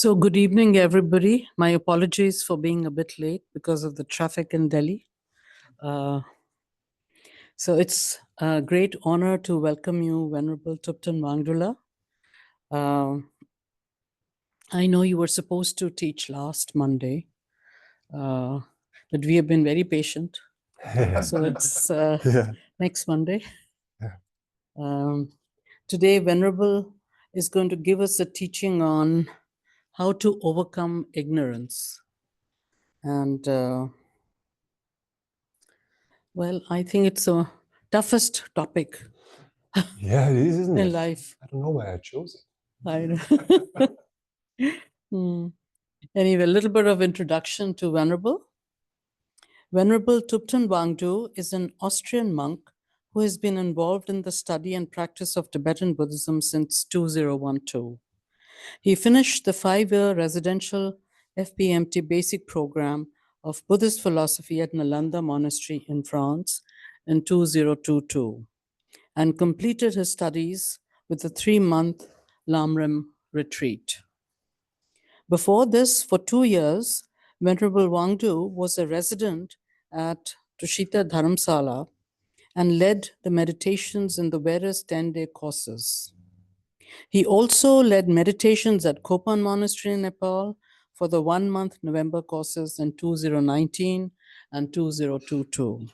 So good evening, everybody. My apologies for being a bit late because of the traffic in Delhi. So it's a great honor to welcome you, Venerable Thubten Wangdu. I know you were supposed to teach last Monday, but we have been very patient. So it's next Monday. Today, Venerable is going to give us a teaching on how to overcome ignorance. And well, I think it's a toughest topic Yeah, it is, isn't in it? life. I don't know why I chose it. I know. Anyway, a little bit of introduction to Venerable. Venerable Thubten Wangdu is an Austrian monk who has been involved in the study and practice of Tibetan Buddhism since 2012. He finished the 5-year residential FPMT basic program of Buddhist philosophy at Nalanda Monastery in France in 2022 and completed his studies with a 3-month lamrim retreat. Before this, for 2 years, Venerable Wangdu was a resident at Tushita Dharamsala and led the meditations in the various 10-day courses. He also led meditations at Kopan Monastery in Nepal for the 1-month November courses in 2019 and 2022.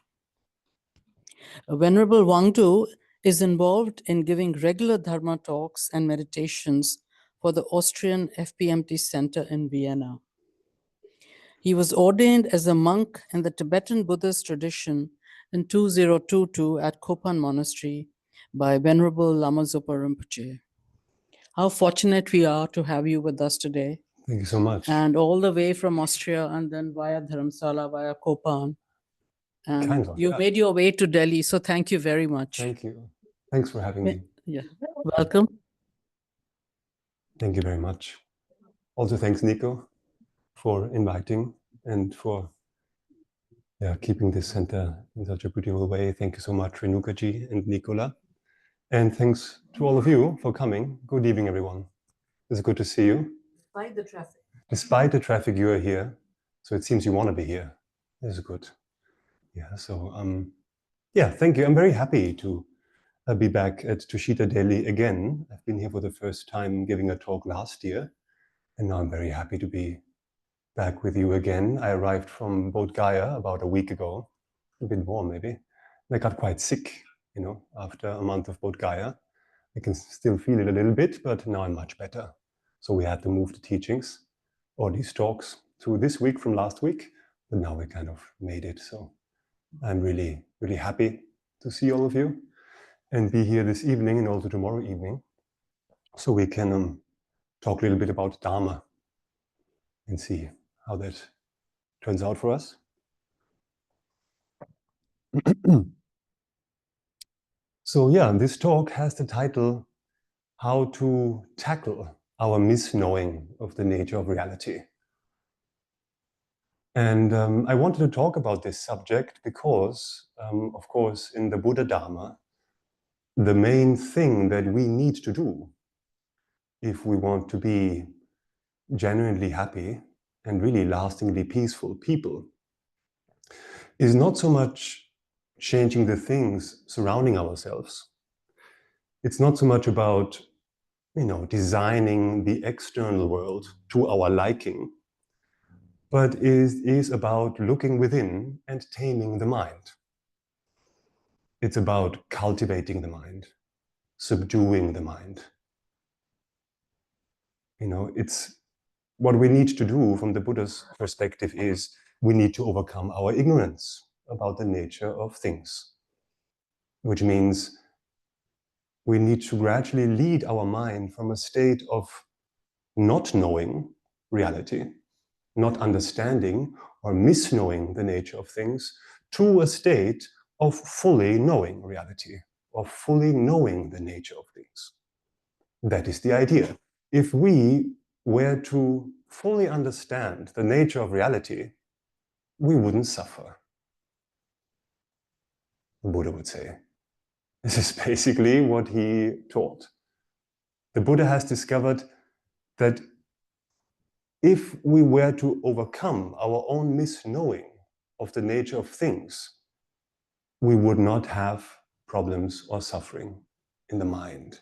Venerable Wangdu is involved in giving regular Dharma talks and meditations for the Austrian FPMT Center in Vienna. He was ordained as a monk in the Tibetan Buddhist tradition in 2022 at Kopan Monastery by Venerable Lama Zopa Rinpoche. How fortunate we are to have you with us today. Thank you so much. And all the way from Austria and then via Dharamsala, via Kopan. And Kind of, you yeah. made your way to Delhi, so thank you very much. Thank you. Thanks for having me. Yeah, welcome. Thank you very much. Also, thanks, Nico, for inviting and for keeping this center in such a beautiful way. Thank you so much, Renuka-ji and Nicola. And thanks to all of you for coming. Good evening, everyone. It's good to see you. Despite the traffic. Despite the traffic, you are here. So it seems you want to be here. This is good. Yeah, so thank you. I'm very happy to be back at Tushita Delhi again. I've been here for the first time giving a talk last year, and now I'm very happy to be back with you again. I arrived from Bodh Gaya about a week ago, a bit more maybe. And I got quite sick, after a month of Bodh Gaya. I can still feel it a little bit, but now I'm much better. So we had to move the teachings or these talks to this week from last week, but now we kind of made it. So I'm really, really happy to see all of you and be here this evening and also tomorrow evening, so we can talk a little bit about Dharma and see how that turns out for us. So this talk has the title, How to Tackle Our Misknowing of the Nature of Reality. And I wanted to talk about this subject because, of course, in the Buddha Dharma, the main thing that we need to do if we want to be genuinely happy and really lastingly peaceful people is not so much changing the things surrounding ourselves. It's not so much about, designing the external world to our liking, but is about looking within and taming the mind. It's about cultivating the mind, subduing the mind. It's what we need to do from the Buddha's perspective is we need to overcome our ignorance about the nature of things, which means we need to gradually lead our mind from a state of not knowing reality, not understanding or misknowing the nature of things, to a state of fully knowing reality, of fully knowing the nature of things. That is the idea. If we were to fully understand the nature of reality, we wouldn't suffer, the Buddha would say. This is basically what he taught. The Buddha has discovered that if we were to overcome our own misknowing of the nature of things, we would not have problems or suffering in the mind.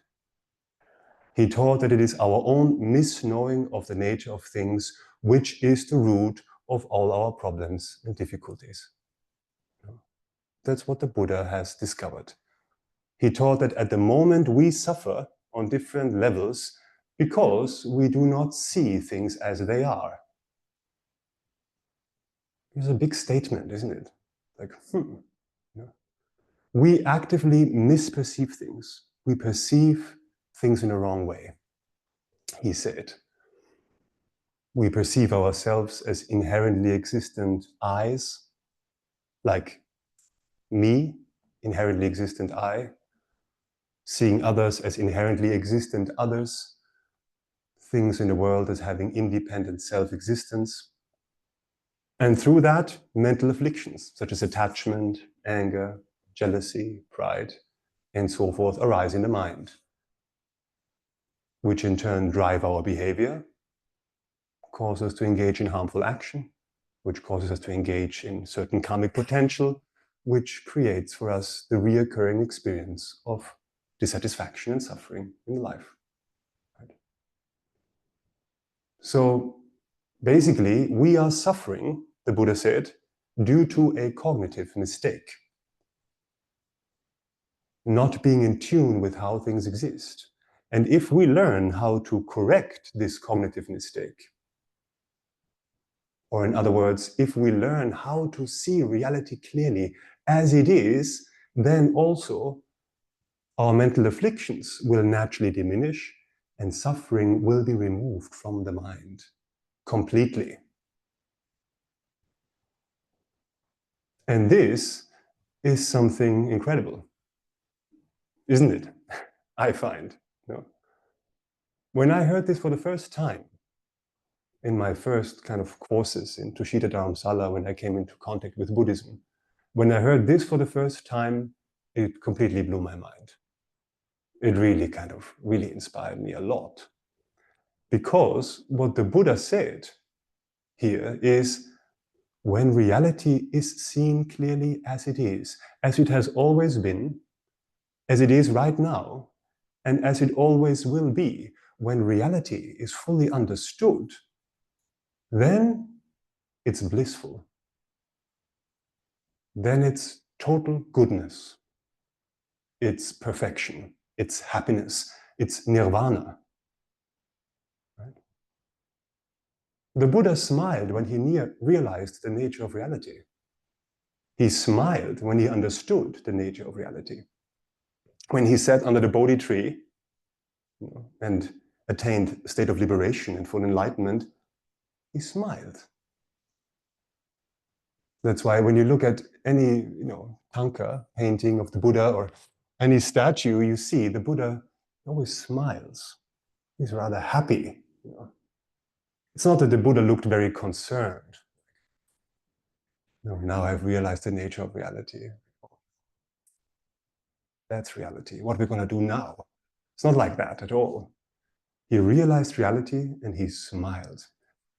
He taught that it is our own misknowing of the nature of things which is the root of all our problems and difficulties. That's what the Buddha has discovered. He taught that at the moment we suffer on different levels because we do not see things as they are. It's a big statement, isn't it? Like, we actively misperceive things. We perceive things in a wrong way. He said, we perceive ourselves as inherently existent eyes, like me, inherently existent I, seeing others as inherently existent others, things in the world as having independent self-existence. And through that, mental afflictions, such as attachment, anger, jealousy, pride, and so forth, arise in the mind, which in turn drive our behavior, cause us to engage in harmful action, which causes us to engage in certain karmic potential, which creates for us the reoccurring experience of dissatisfaction and suffering in life. Right? So basically, we are suffering, the Buddha said, due to a cognitive mistake. Not being in tune with how things exist. And if we learn how to correct this cognitive mistake, or in other words, if we learn how to see reality clearly as it is, then also our mental afflictions will naturally diminish and suffering will be removed from the mind completely. And this is something incredible, isn't it? I find. No? When I heard this for the first time, in my first kind of courses in Tushita Dharamsala, when I came into contact with Buddhism, when I heard this for the first time, it completely blew my mind. It really really inspired me a lot. Because what the Buddha said here is, when reality is seen clearly as it has always been, as it is right now, and as it always will be, when reality is fully understood, then it's blissful. Then it's total goodness. It's perfection. It's happiness. It's nirvana. Right? The Buddha smiled when he realized the nature of reality. He smiled when he understood the nature of reality. When he sat under the Bodhi tree and attained a state of liberation and full enlightenment, he smiled. That's why when you look at any tanka painting of the Buddha or any statue, you see the Buddha always smiles. He's rather happy. It's not that the Buddha looked very concerned. No, now I've realized the nature of reality. That's reality. What we're going to do now? It's not like that at all. He realized reality and he smiled.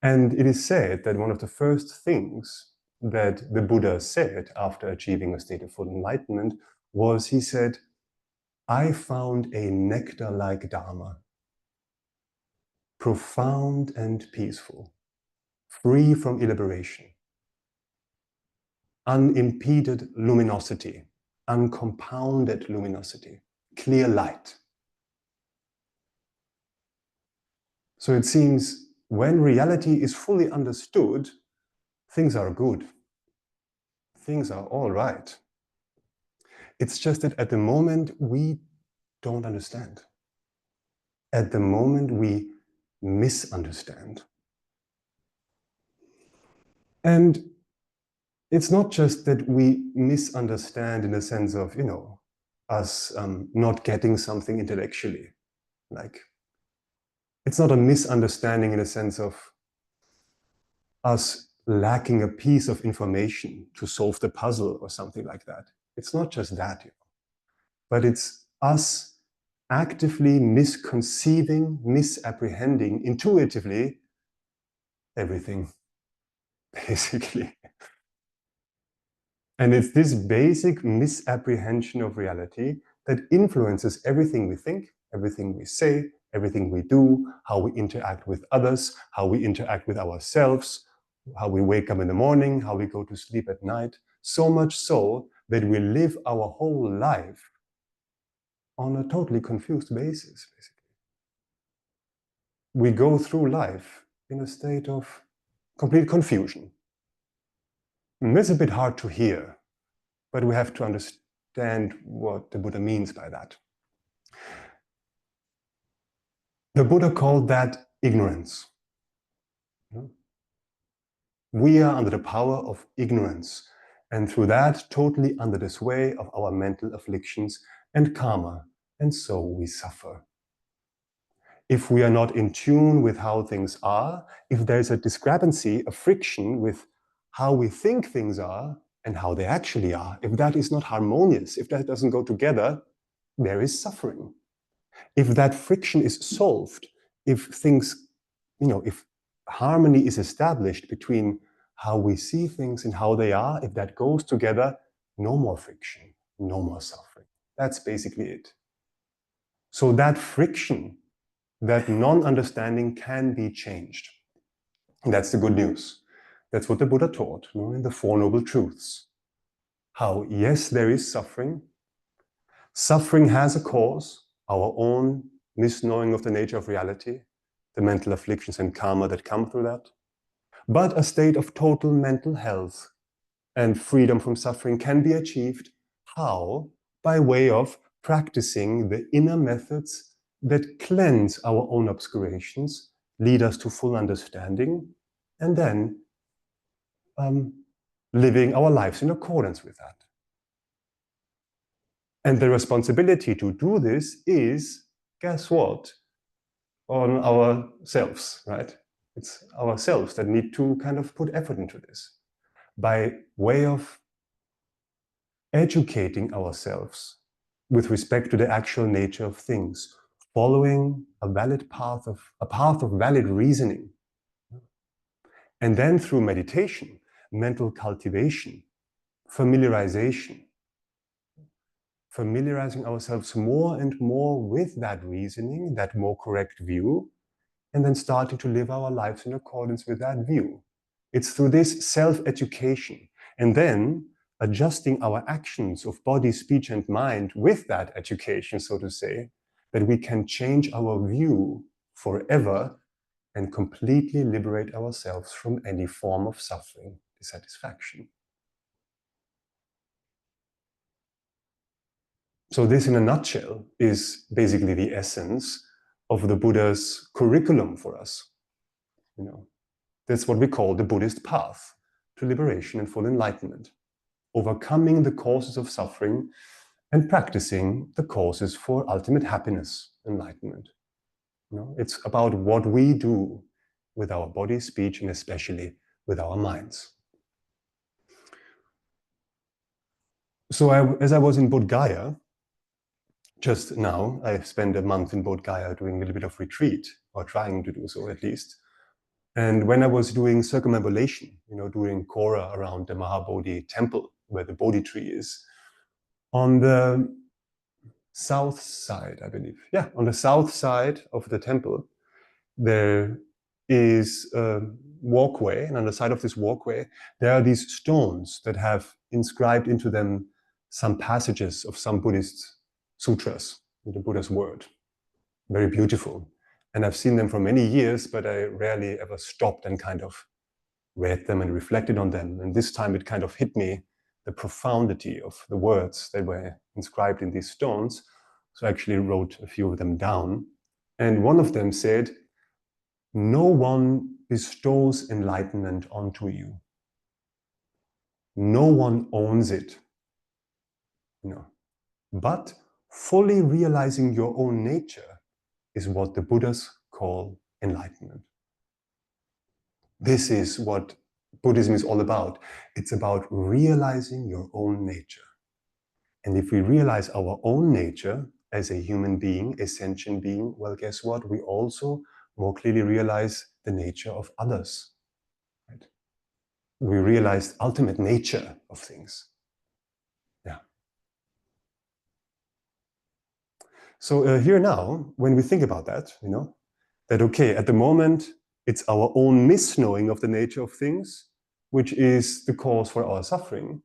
And it is said that one of the first things that the Buddha said after achieving a state of full enlightenment was, he said, I found a nectar-like Dharma, profound and peaceful, free from elaboration, unimpeded luminosity, uncompounded luminosity, clear light. So it seems when reality is fully understood, things are good. Things are all right. It's just that at the moment we don't understand. At the moment we misunderstand. And it's not just that we misunderstand in the sense of, us not getting something intellectually. Like, it's not a misunderstanding in the sense of us lacking a piece of information to solve the puzzle or something like that. It's not just that, but it's us actively misconceiving, misapprehending intuitively everything, basically. And it's this basic misapprehension of reality that influences everything we think, everything we say, everything we do, how we interact with others, how we interact with ourselves, how we wake up in the morning, how we go to sleep at night. So much so that we live our whole life on a totally confused basis, basically. We go through life in a state of complete confusion. And this is a bit hard to hear, but we have to understand what the Buddha means by that. The Buddha called that ignorance. We are under the power of ignorance, and through that, totally under the sway of our mental afflictions and karma, and so we suffer. If we are not in tune with how things are, if there's a discrepancy, a friction with how we think things are and how they actually are, if that is not harmonious, if that doesn't go together, there is suffering. If that friction is solved, if things, if harmony is established between how we see things and how they are, if that goes together, no more friction, no more suffering. That's basically it. So that friction, that non-understanding can be changed. And that's the good news. That's what the Buddha taught in the Four Noble Truths. How, yes, there is suffering. Suffering has a cause, our own misknowing of the nature of reality, the mental afflictions and karma that come through that. But a state of total mental health and freedom from suffering can be achieved. How? By way of practicing the inner methods that cleanse our own obscurations, lead us to full understanding, and then living our lives in accordance with that. And the responsibility to do this is, guess what? On ourselves, right? It's ourselves that need to kind of put effort into this by way of educating ourselves with respect to the actual nature of things, following a path of valid reasoning. And then through meditation, mental cultivation, familiarizing ourselves more and more with that reasoning, that more correct view, and then starting to live our lives in accordance with that view. It's through this self-education and then adjusting our actions of body, speech, and mind with that education, so to say, that we can change our view forever and completely liberate ourselves from any form of suffering, dissatisfaction. So this, in a nutshell, is basically the essence of the Buddha's curriculum for us. That's what we call the Buddhist path to liberation and full enlightenment. Overcoming the causes of suffering and practicing the causes for ultimate happiness, enlightenment. It's about what we do with our body, speech, and especially with our minds. So as I was in Bodh Gaya, just now, I spent a month in Bodh Gaya doing a little bit of retreat, or trying to do so at least. And when I was doing circumambulation, doing Kora around the Mahabodhi temple, where the Bodhi tree is, on the south side, I believe. Yeah, on the south side of the temple, there is a walkway, and on the side of this walkway, there are these stones that have inscribed into them some passages of some Buddhist sutras, the Buddha's word. Very beautiful. And I've seen them for many years, but I rarely ever stopped and kind of read them and reflected on them. And this time it kind of hit me, the profundity of the words that were inscribed in these stones. So I actually wrote a few of them down. And one of them said, "No one bestows enlightenment onto you. No one owns it. But fully realizing your own nature is what the Buddhas call enlightenment." This is what Buddhism is all about. It's about realizing your own nature. And if we realize our own nature as a human being, a sentient being, well, guess what? We also more clearly realize the nature of others, we realize ultimate nature of things. Yeah. So here now, when we think about that, that okay, at the moment, it's our own misknowing of the nature of things, which is the cause for our suffering.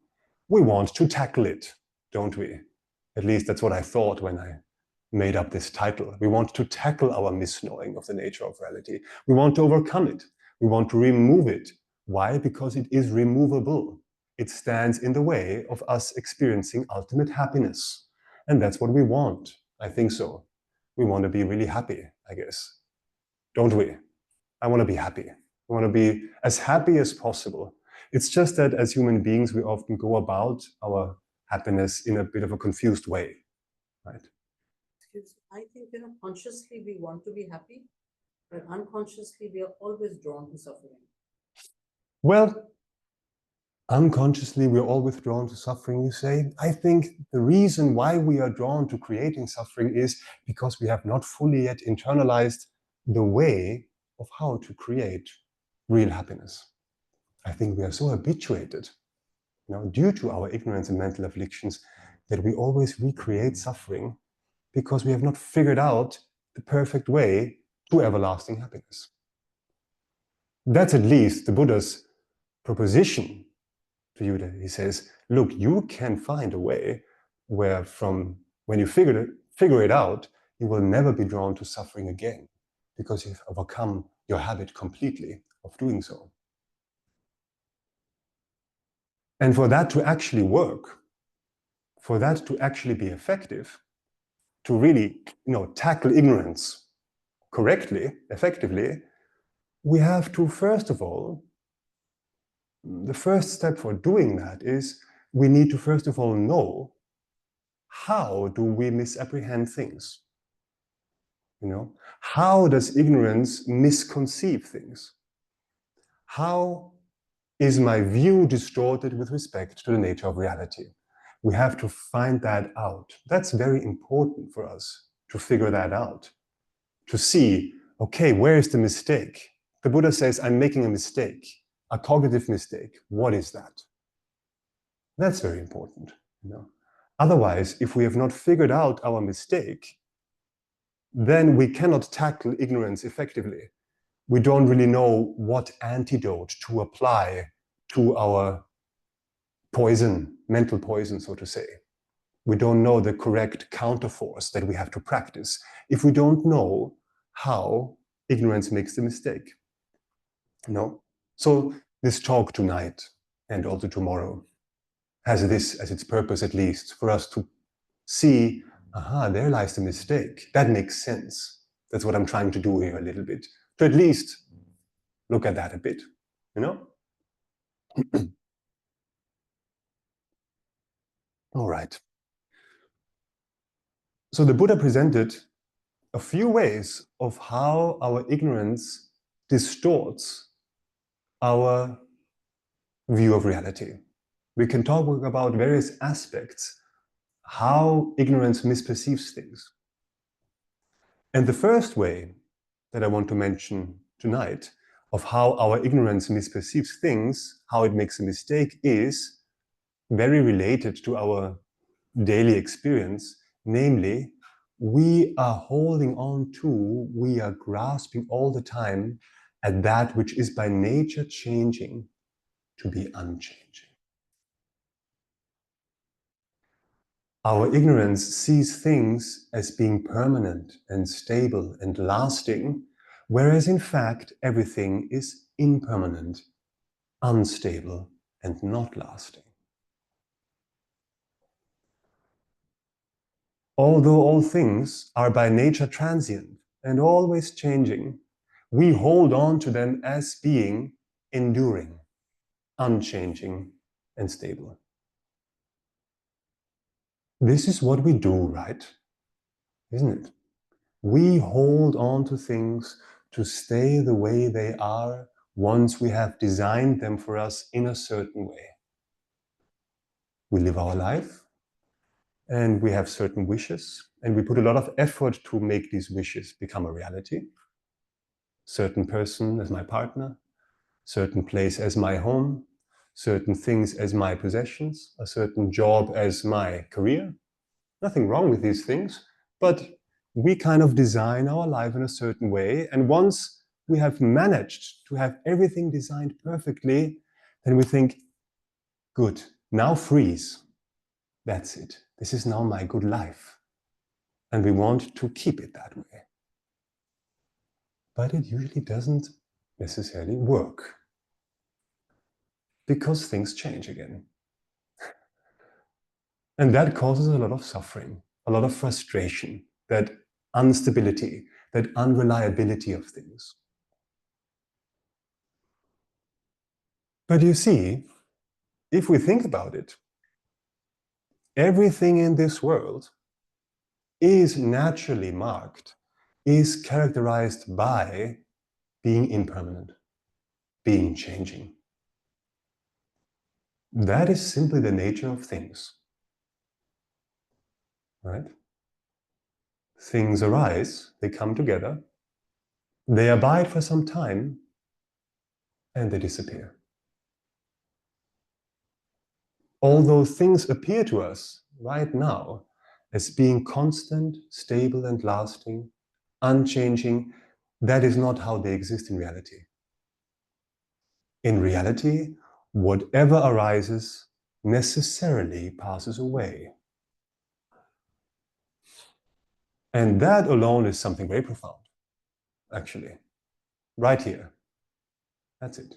We want to tackle it, don't we? At least that's what I thought when I made up this title. We want to tackle our misknowing of the nature of reality. We want to overcome it. We want to remove it. Why? Because it is removable. It stands in the way of us experiencing ultimate happiness. And that's what we want. I think so. We want to be really happy, I guess. Don't we? I want to be happy. I want to be as happy as possible. It's just that as human beings, we often go about our happiness in a bit of a confused way, right? I think, consciously we want to be happy, but unconsciously we are always drawn to suffering. Well, unconsciously we're always drawn to suffering, you say? I think the reason why we are drawn to creating suffering is because we have not fully yet internalized the way of how to create real happiness. I think we are so habituated, due to our ignorance and mental afflictions, that we always recreate suffering because we have not figured out the perfect way to everlasting happiness. That's at least the Buddha's proposition to you. That he says, look, you can find a way where from when you figure it out, you will never be drawn to suffering again because you've overcome your habit completely of doing so. And for that to actually work, for that to actually be effective, to really tackle ignorance correctly, effectively, we have to, first of all, the first step for doing that is we need to first of all know how do we misapprehend things. How does ignorance misconceive things? How is my view distorted with respect to the nature of reality? We have to find that out. That's very important for us to figure that out, to see, okay, where is the mistake? The Buddha says, I'm making a mistake, a cognitive mistake. What is that? That's very important. Otherwise, if we have not figured out our mistake, then we cannot tackle ignorance effectively. We don't really know what antidote to apply to our poison, mental poison, so to say. We don't know the correct counterforce that we have to practice if we don't know how ignorance makes the mistake. So this talk tonight and also tomorrow has this as its purpose, at least, for us to see, there lies the mistake. That makes sense. That's what I'm trying to do here a little bit, to at least look at that a bit, All right. So the Buddha presented a few ways of how our ignorance distorts our view of reality. We can talk about various aspects, how ignorance misperceives things. And the first way that I want to mention tonight of how our ignorance misperceives things, how it makes a mistake, is very related to our daily experience. Namely, we are holding on to, we are grasping all the time at that which is by nature changing to be unchanging. Our ignorance sees things as being permanent and stable and lasting, whereas in fact everything is impermanent, unstable, and not lasting. Although all things are by nature transient and always changing, we hold on to them as being enduring, unchanging, and stable. This is what we do, right? Isn't it? We hold on to things to stay the way they are once we have designed them for us in a certain way. We live our life and we have certain wishes and we put a lot of effort to make these wishes become a reality. Certain person as my partner, certain place as my home, certain things as my possessions, a certain job as my career. Nothing wrong with these things, but we kind of design our life in a certain way. And once we have managed to have everything designed perfectly, then we think, good, now freeze. That's it. This is now my good life. And we want to keep it that way. But it usually doesn't necessarily work, because things change again. And that causes a lot of suffering, a lot of frustration, that instability, that unreliability of things. But you see, if we think about it, everything in this world is naturally marked, is characterized by being impermanent, being changing. That is simply the nature of things, right? Things arise, they come together, they abide for some time, and they disappear. Although things appear to us right now as being constant, stable, and lasting, unchanging, that is not how they exist in reality. In reality, whatever arises necessarily passes away. And that alone is something very profound, actually. Right here. That's it.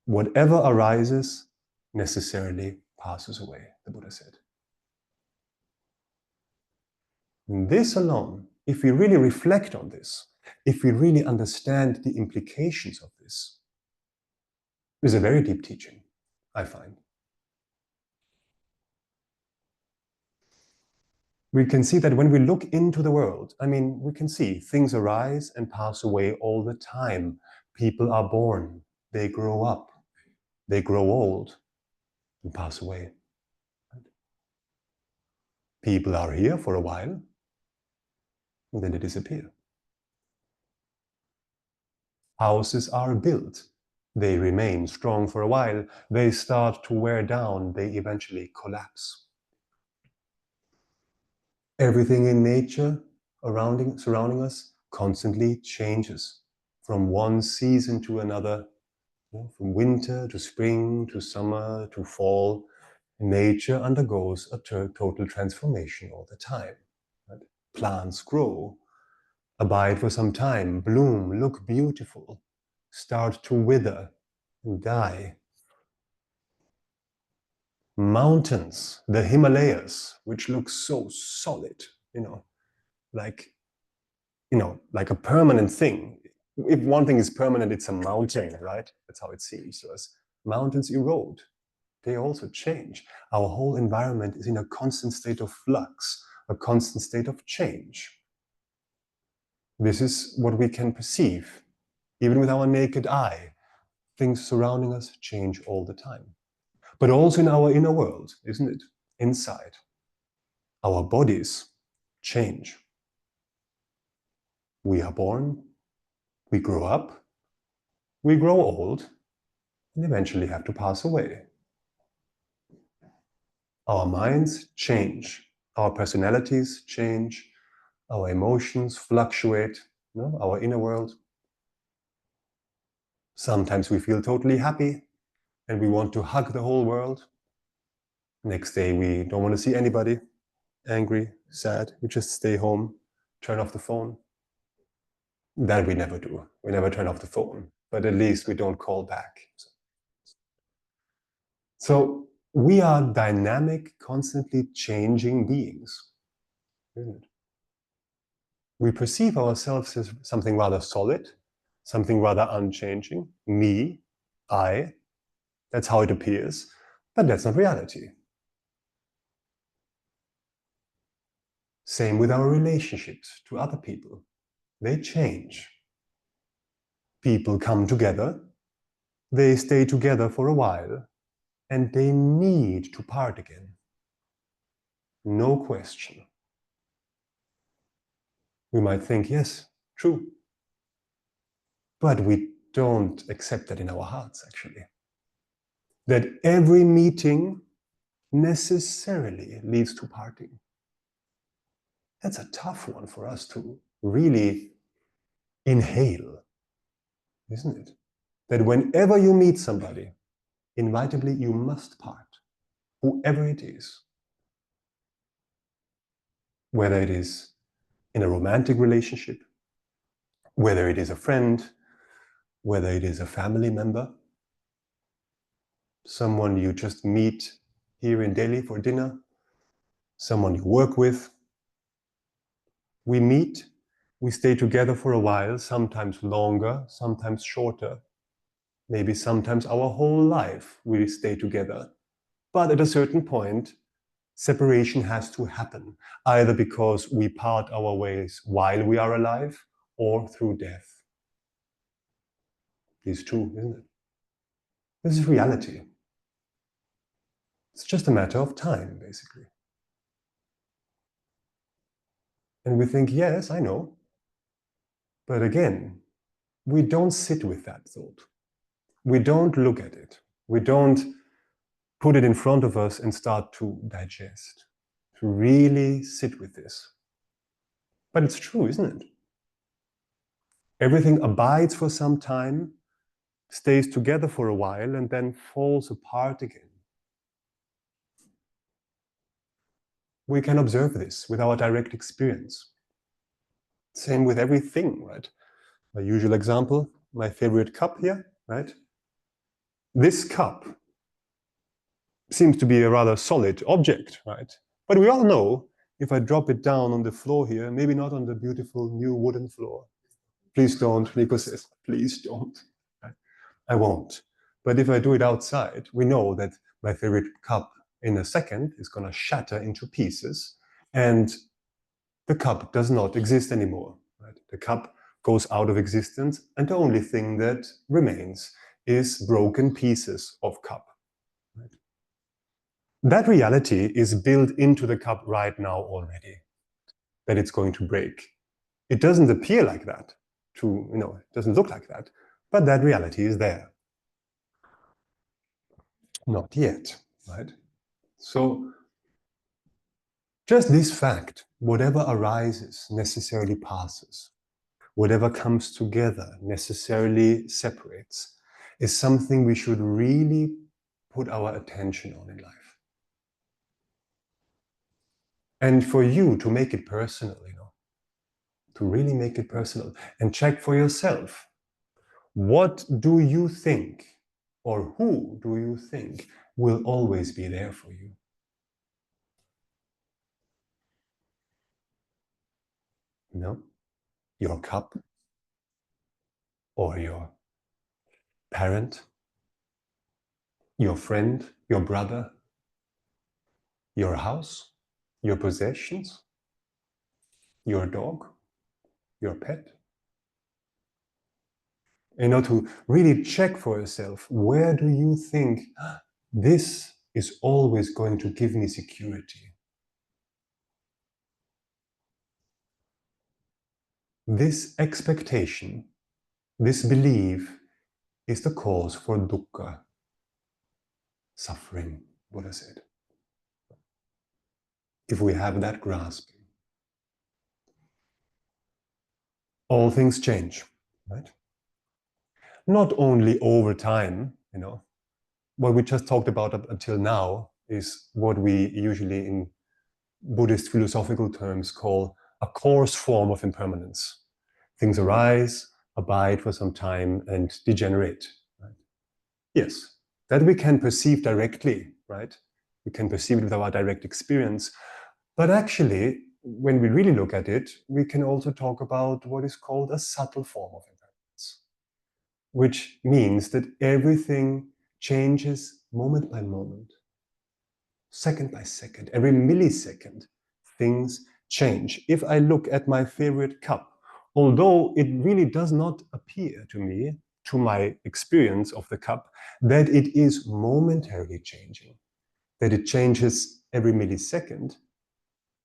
Whatever arises necessarily passes away, the Buddha said. And this alone, if we really reflect on this, if we really understand the implications of this, is a very deep teaching, I find. We can see that when we look into the world, we can see things arise and pass away all the time. People are born, they grow up, they grow old and pass away. People are here for a while, and then they disappear. Houses are built, they remain strong for a while, they start to wear down, they eventually collapse. Everything in nature surrounding us constantly changes from one season to another, from winter to spring to summer to fall. Nature undergoes a total transformation all the time. Right? Plants grow, abide for some time, bloom, look beautiful, start to wither and die. Mountains, the Himalayas, which look so solid, like a permanent thing. If one thing is permanent, it's a mountain, right? That's how it seems to us. Mountains erode. They also change. Our whole environment is in a constant state of flux, a constant state of change. This is what we can perceive, even with our naked eye. Things surrounding us change all the time. But also in our inner world, isn't it? Inside. Our bodies change. We are born, we grow up, we grow old, and eventually have to pass away. Our minds change, our personalities change, our emotions fluctuate, our inner world. Sometimes we feel totally happy and we want to hug the whole world. Next day we don't want to see anybody, angry, sad, we just stay home, turn off the phone. That we never do. We never turn off the phone, but at least we don't call back. So we are dynamic, constantly changing beings, isn't it? We perceive ourselves as something rather solid, something rather unchanging, me, I. That's how it appears, but that's not reality. Same with our relationships to other people. They change. People come together, they stay together for a while, and they need to part again. No question. We might think, yes, true. But we don't accept that in our hearts, actually. that every meeting necessarily leads to parting. That's a tough one for us to really inhale, isn't it? That whenever you meet somebody, inevitably you must part, whoever it is. Whether it is in a romantic relationship, whether it is a friend, whether it is a family member, someone you just meet here in Delhi for dinner, someone you work with. We meet, we stay together for a while, sometimes longer, sometimes shorter, maybe sometimes our whole life we stay together. But at a certain point, separation has to happen, either because we part our ways while we are alive or through death. It's true, isn't it? This is reality. It's just a matter of time, basically. And we think, yes, I know. But again, we don't sit with that thought. We don't look at it. We don't put it in front of us and start to digest, to really sit with this. But it's true, isn't it? Everything abides for some time, stays together for a while, and then falls apart again. We can observe this with our direct experience. Same with everything, right? My usual example, my favorite cup here, right? This cup seems to be a rather solid object, right? But we all know if I drop it down on the floor here, maybe not on the beautiful new wooden floor. Please don't, Nico says, please don't. I won't. But if I do it outside, we know that my favorite cup in a second is going to shatter into pieces, and the cup does not exist anymore. Right? The cup goes out of existence, and the only thing that remains is broken pieces of cup. Right? That reality is built into the cup right now already, that it's going to break. It doesn't appear like that, it doesn't look like that, but that reality is there. Not yet, right? So just this fact, whatever arises necessarily passes. Whatever comes together necessarily separates, is something we should really put our attention on in life. And for you to make it personal, to really make it personal and check for yourself, what do you think, or who do you think will always be there for you? Your cup, or your parent, your friend, your brother, your house, your possessions, your dog, your pet. To really check for yourself, where do you think this is always going to give me security? This expectation, this belief is the cause for dukkha, suffering, Buddha said. If we have that grasp, all things change, right? Not only over time, what we just talked about up until now is what we usually in Buddhist philosophical terms call a coarse form of impermanence. Things arise, abide for some time, and degenerate. Right? Yes, that we can perceive directly, right? We can perceive it with our direct experience. But actually, when we really look at it, we can also talk about what is called a subtle form of impermanence, which means that everything changes moment by moment, second by second, every millisecond, things change. If I look at my favorite cup, although it really does not appear to me, to my experience of the cup, that it is momentarily changing, that it changes every millisecond,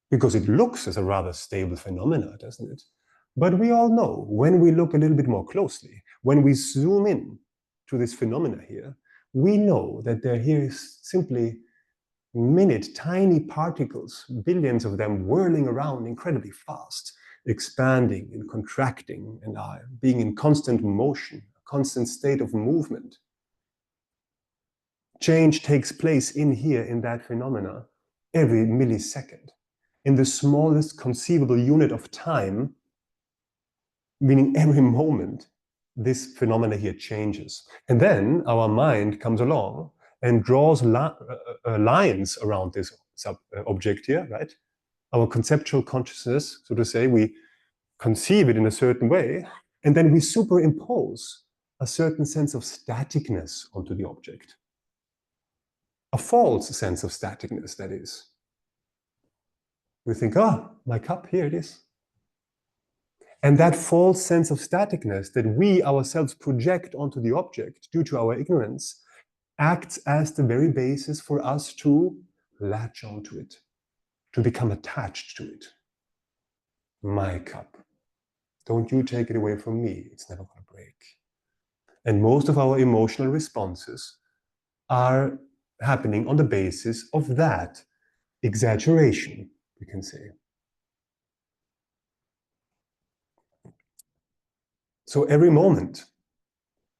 because it looks as a rather stable phenomena, doesn't it? But we all know, when we look a little bit more closely, when we zoom in to this phenomena here, we know that there here is simply tiny particles, billions of them whirling around incredibly fast, expanding and contracting and being in constant motion, a constant state of movement. Change takes place in here, in that phenomena, every millisecond. In the smallest conceivable unit of time, meaning every moment, this phenomena here changes. And then our mind comes along and draws lines around this object here, right? Our conceptual consciousness, so to say, we conceive it in a certain way, and then we superimpose a certain sense of staticness onto the object. A false sense of staticness, that is. We think, oh, my cup, here it is. And that false sense of staticness that we ourselves project onto the object due to our ignorance acts as the very basis for us to latch onto it, to become attached to it. My cup. Don't you take it away from me. It's never going to break. And most of our emotional responses are happening on the basis of that exaggeration, we can say. So every moment,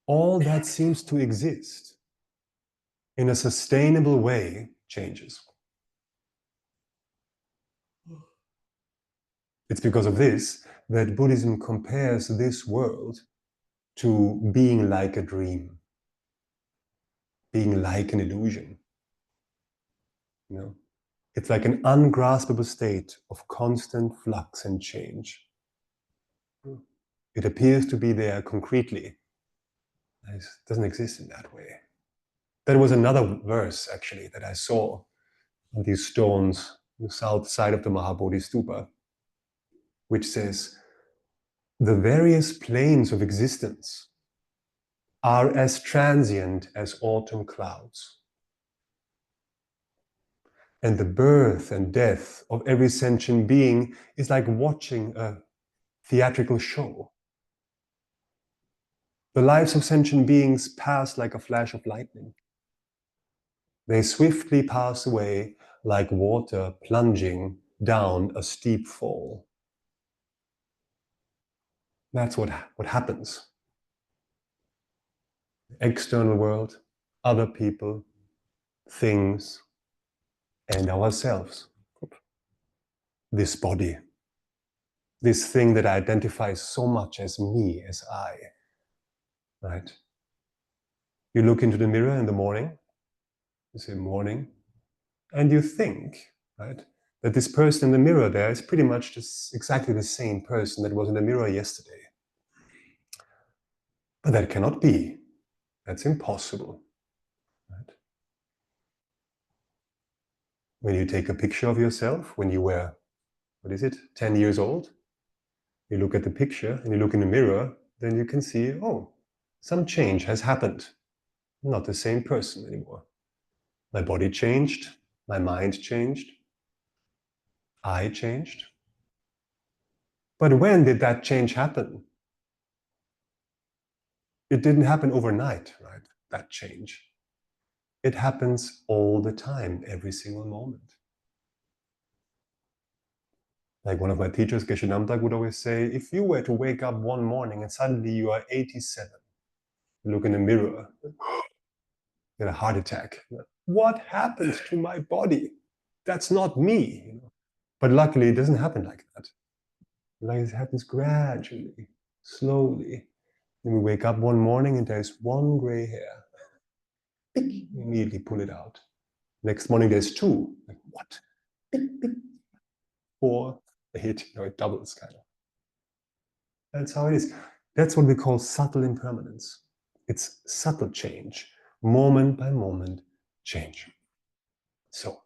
all that seems to exist in a sustainable way changes. It's because of this that Buddhism compares this world to being like a dream, being like an illusion. You know, it's like an ungraspable state of constant flux and change. It appears to be there concretely. It doesn't exist in that way. There was another verse, actually, that I saw on these stones on the south side of the Mahabodhi Stupa, which says, the various planes of existence are as transient as autumn clouds. And the birth and death of every sentient being is like watching a theatrical show. The lives of sentient beings pass like a flash of lightning. They swiftly pass away like water plunging down a steep fall. That's what happens. External world, other people, things, and ourselves. This body, this thing that identifies so much as me, as I, right? You look into the mirror in the morning, you say morning, and you think, right, that this person in the mirror there is pretty much just exactly the same person that was in the mirror yesterday. But that cannot be. That's impossible. Right? When you take a picture of yourself, when you were, 10 years old, you look at the picture and you look in the mirror, then you can see, oh, some change has happened. I'm not the same person anymore. My body changed, my mind changed, I changed. But when did that change happen? It didn't happen overnight, right? That change. It happens all the time, every single moment. Like one of my teachers, Geshe Namtak, would always say, if you were to wake up one morning and suddenly you are 87, you look in the mirror, get a heart attack. What happened to my body? That's not me. You know? But luckily, it doesn't happen like that. Like it happens gradually, slowly. Then we wake up one morning and there's one gray hair. Pick, immediately pull it out. Next morning there's two. Like, what? Pick, pick. 4, 8, it doubles kind of. That's how it is. That's what we call subtle impermanence. It's subtle change, moment by moment change. So,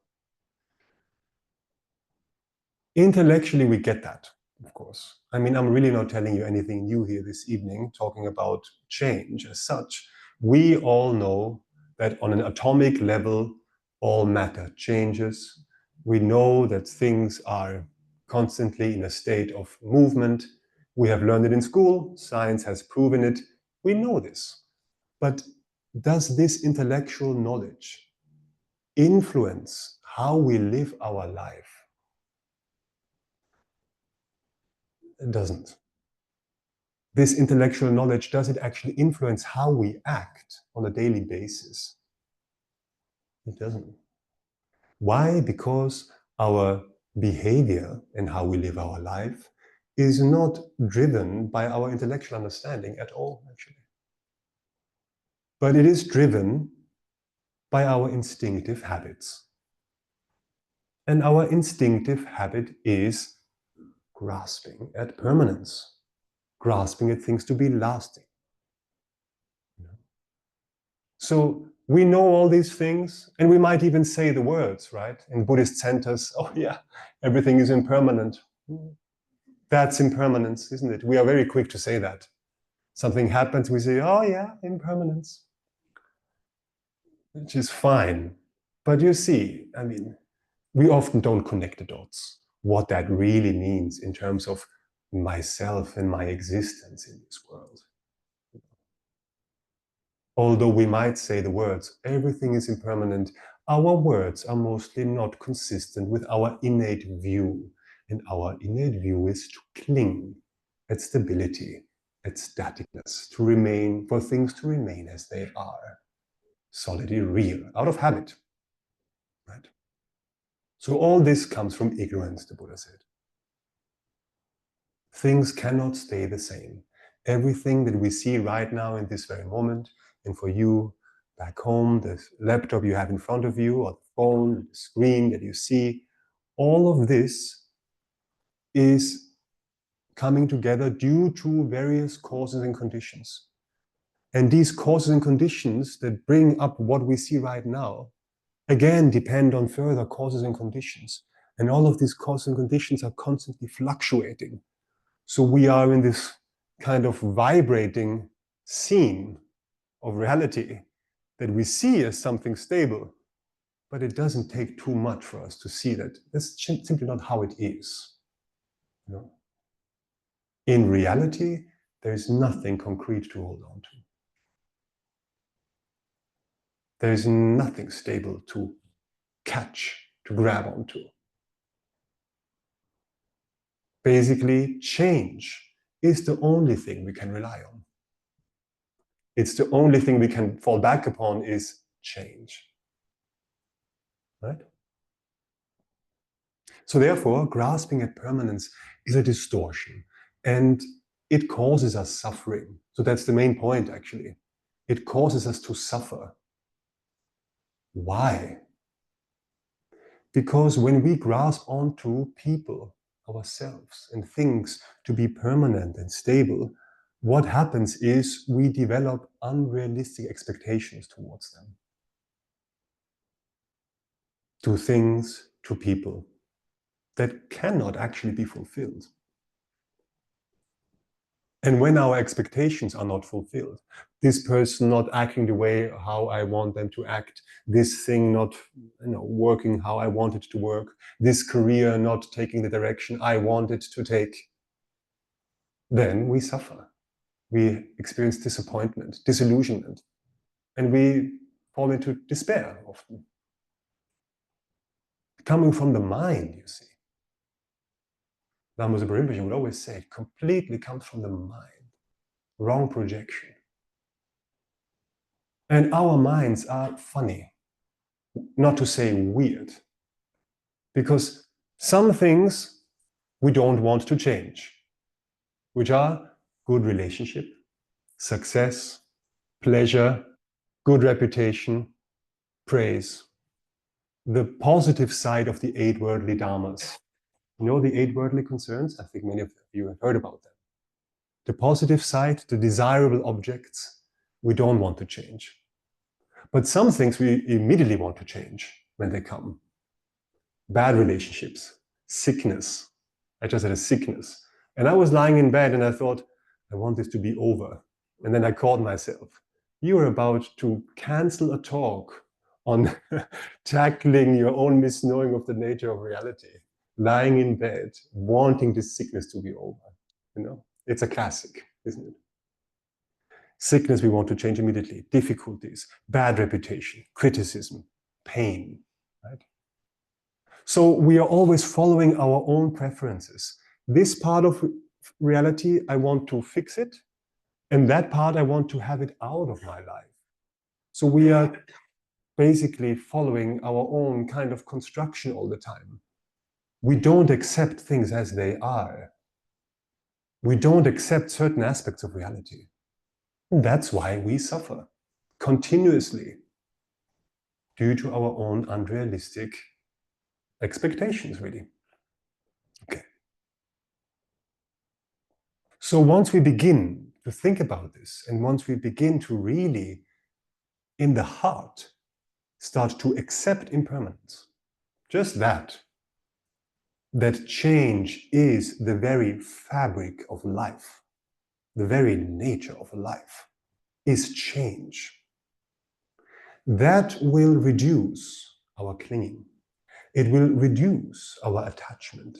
intellectually we get that, of course. I mean, I'm really not telling you anything new here this evening, talking about change as such. We all know that on an atomic level, all matter changes. We know that things are constantly in a state of movement. We have learned it in school. Science has proven it. We know this. But does this intellectual knowledge influence how we live our life? It doesn't. This intellectual knowledge, does it actually influence how we act on a daily basis? It doesn't. Why? Because our behavior and how we live our life is not driven by our intellectual understanding at all, actually. But it is driven by our instinctive habits. And our instinctive habit is grasping at permanence, grasping at things to be lasting. So we know all these things, and we might even say the words, right? In Buddhist centers, oh yeah, everything is impermanent. That's impermanence, isn't it? We are very quick to say that. Something happens, we say, oh yeah, impermanence. Which is fine. But you see, I mean, we often don't connect the dots, what that really means in terms of myself and my existence in this world. Although we might say the words, everything is impermanent, our words are mostly not consistent with our innate view. And our innate view is to cling at stability, at staticness, to remain, for things to remain as they are, solidly real, out of habit. Right? So all this comes from ignorance, the Buddha said. Things cannot stay the same. Everything that we see right now in this very moment, and for you back home, the laptop you have in front of you, or the phone, the screen that you see, all of this is coming together due to various causes and conditions. And these causes and conditions that bring up what we see right now, again, depend on further causes and conditions. And all of these causes and conditions are constantly fluctuating. So we are in this kind of vibrating scene of reality that we see as something stable, but it doesn't take too much for us to see that that's simply not how it is. You know? In reality, there is nothing concrete to hold on to. There is nothing stable to catch, to grab onto. Basically, change is the only thing we can rely on. It's the only thing we can fall back upon is change. Right? So therefore, grasping at permanence is a distortion, and it causes us suffering. So that's the main point, actually. It causes us to suffer. Why? Because when we grasp onto people, ourselves, and things to be permanent and stable, what happens is we develop unrealistic expectations towards them. To things, to people, that cannot actually be fulfilled. And when our expectations are not fulfilled, this person not acting the way how I want them to act, this thing not working how I want it to work, this career not taking the direction I want it to take, then we suffer. We experience disappointment, disillusionment, and we fall into despair often. Coming from the mind, you see. Lama Rinpoche would always say, it completely comes from the mind. Wrong projection. And our minds are funny, not to say weird, because some things we don't want to change, which are good relationship, success, pleasure, good reputation, praise. The positive side of the 8 worldly dharmas. You know the 8 worldly concerns? I think many of you have heard about them. The positive side, the desirable objects, we don't want to change. But some things we immediately want to change when they come. Bad relationships, sickness. I just had a sickness. And I was lying in bed and I thought, I want this to be over. And then I called myself. You are about to cancel a talk on tackling your own misknowing of the nature of reality. Lying in bed, wanting this sickness to be over. You know, it's a classic, isn't it? Sickness we want to change immediately. Difficulties, bad reputation, criticism, pain, right? So we are always following our own preferences. This part of reality, I want to fix it. And that part, I want to have it out of my life. So we are basically following our own kind of construction all the time. We don't accept things as they are. We don't accept certain aspects of reality. And that's why we suffer continuously due to our own unrealistic expectations, really. Okay. So once we begin to think about this, and once we begin to really, in the heart, start to accept impermanence, just that change is the very fabric of life, the very nature of life is change. That will reduce our clinging. It will reduce our attachment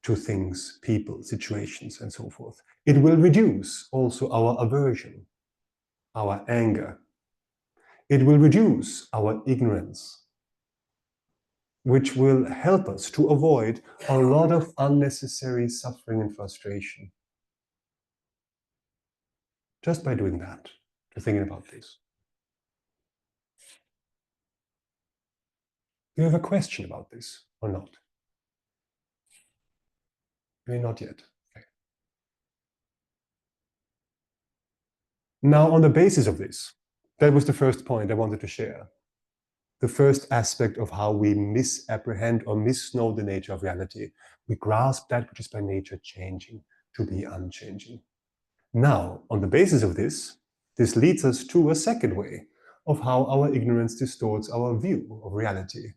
to things, people, situations, and so forth. It will reduce also our aversion, our anger. It will reduce our ignorance, which will help us to avoid a lot of unnecessary suffering and frustration. Just by doing that, to thinking about this. Do you have a question about this or not? Maybe not yet. Okay. Now, on the basis of this, that was the first point I wanted to share. The first aspect of how we misapprehend or misknow the nature of reality. We grasp that which is by nature changing to be unchanging. Now, on the basis of this, this leads us to a second way of how our ignorance distorts our view of reality.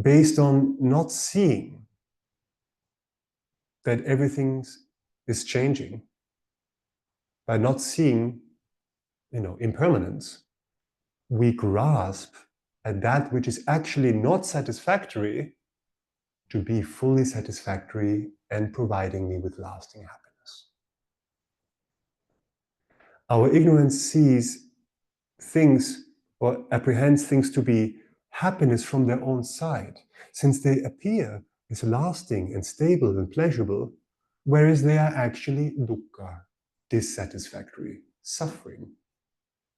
Based on not seeing that everything is changing, by not seeing, impermanence, we grasp at that which is actually not satisfactory to be fully satisfactory and providing me with lasting happiness. Our ignorance sees things or apprehends things to be happiness from their own side, since they appear as lasting and stable and pleasurable, whereas they are actually dukkha, dissatisfactory, suffering,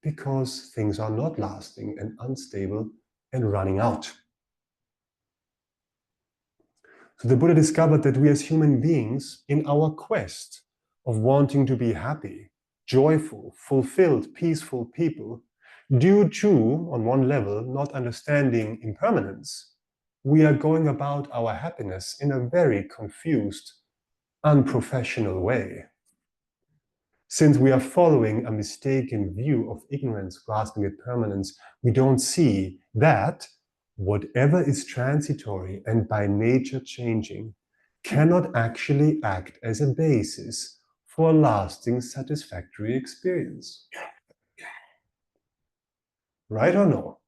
because things are not lasting and unstable and running out. So the Buddha discovered that we as human beings, in our quest of wanting to be happy, joyful, fulfilled, peaceful people, due to, on one level, not understanding impermanence, we are going about our happiness in a very confused, unprofessional way. Since we are following a mistaken view of ignorance, grasping at permanence, we don't see that whatever is transitory and by nature changing cannot actually act as a basis for a lasting satisfactory experience. Right or no?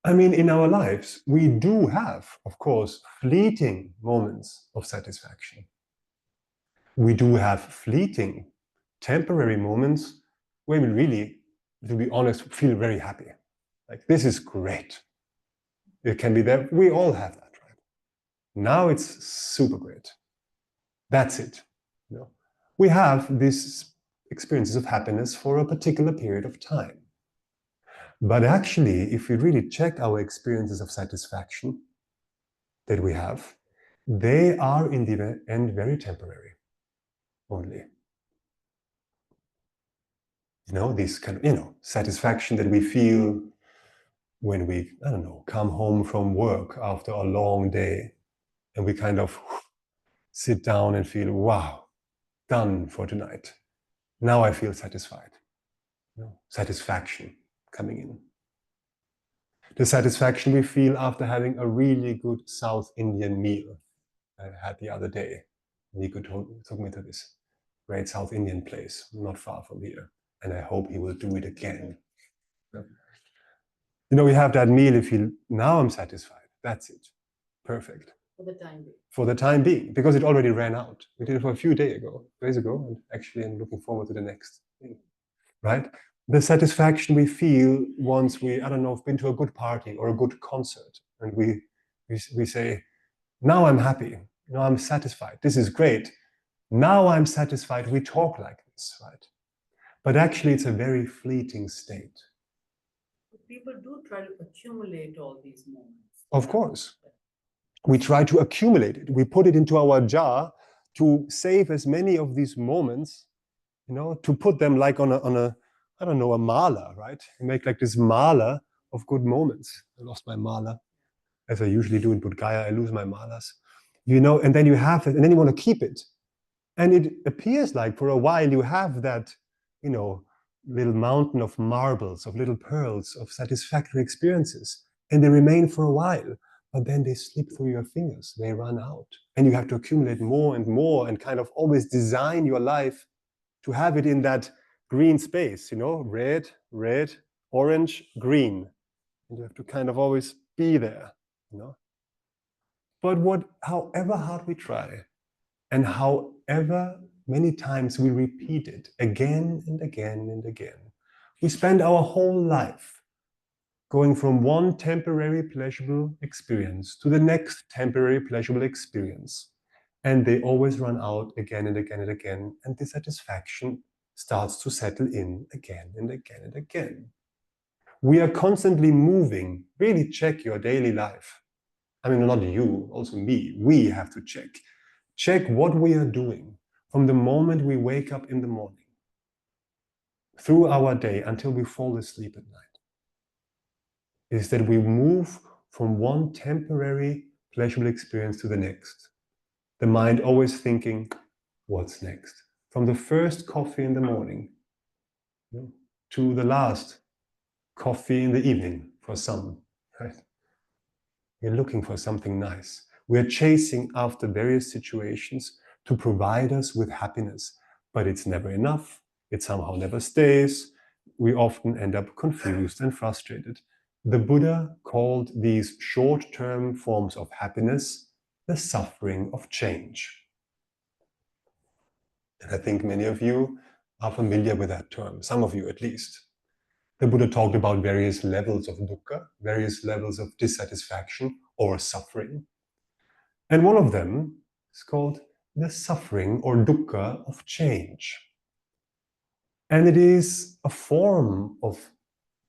I mean, in our lives, we do have, of course, fleeting moments of satisfaction. We do have fleeting, temporary moments where we really, to be honest, feel very happy. Like, this is great. It can be there. We all have that, right? Now it's super great. That's it. We have these experiences of happiness for a particular period of time. But actually, if we really check our experiences of satisfaction that we have, they are in the end very temporary only. This kind of, satisfaction that we feel when we, come home from work after a long day and we kind of sit down and feel, wow, done for tonight. Now I feel satisfied. Satisfaction coming in. The satisfaction we feel after having a really good South Indian meal I had the other day. Nico took me to this great South Indian place, not far from here. And I hope he will do it again. We have that meal and feel, now I'm satisfied. That's it. Perfect. For the time being. For the time being, because it already ran out. We did it for a few days ago, and actually I'm looking forward to the next thing, right? The satisfaction we feel once we, I don't know, have been to a good party or a good concert, and we say, now I'm happy, now I'm satisfied, this is great, now I'm satisfied, we talk like this, right? But actually it's a very fleeting state. People do try to accumulate all these moments. Of course. We try to accumulate it. We put it into our jar to save as many of these moments, to put them like on a I don't know, a mala, right? You make like this mala of good moments. I lost my mala, as I usually do in Bodh Gaya. I lose my malas, and then you have it, and then you want to keep it. And it appears like for a while you have that, little mountain of marbles, of little pearls, of satisfactory experiences, and they remain for a while. But then they slip through your fingers, they run out. And you have to accumulate more and more and kind of always design your life to have it in that green space, red, orange, green. And you have to kind of always be there, But however hard we try, and however many times we repeat it again and again and again, we spend our whole life going from one temporary pleasurable experience to the next temporary pleasurable experience. And they always run out again and again and again. And dissatisfaction starts to settle in again and again and again. We are constantly moving. Really check your daily life. I mean, not you, also me. We have to check. Check what we are doing from the moment we wake up in the morning through our day until we fall asleep at night. Is that we move from one temporary pleasurable experience to the next. The mind always thinking, what's next? From the first coffee in the morning to the last coffee in the evening for some, right? We're looking for something nice. We're chasing after various situations to provide us with happiness, but it's never enough. It somehow never stays. We often end up confused and frustrated. The Buddha called these short-term forms of happiness the suffering of change. And I think many of you are familiar with that term, some of you at least. The Buddha talked about various levels of dukkha, various levels of dissatisfaction or suffering. And one of them is called the suffering or dukkha of change. And it is a form of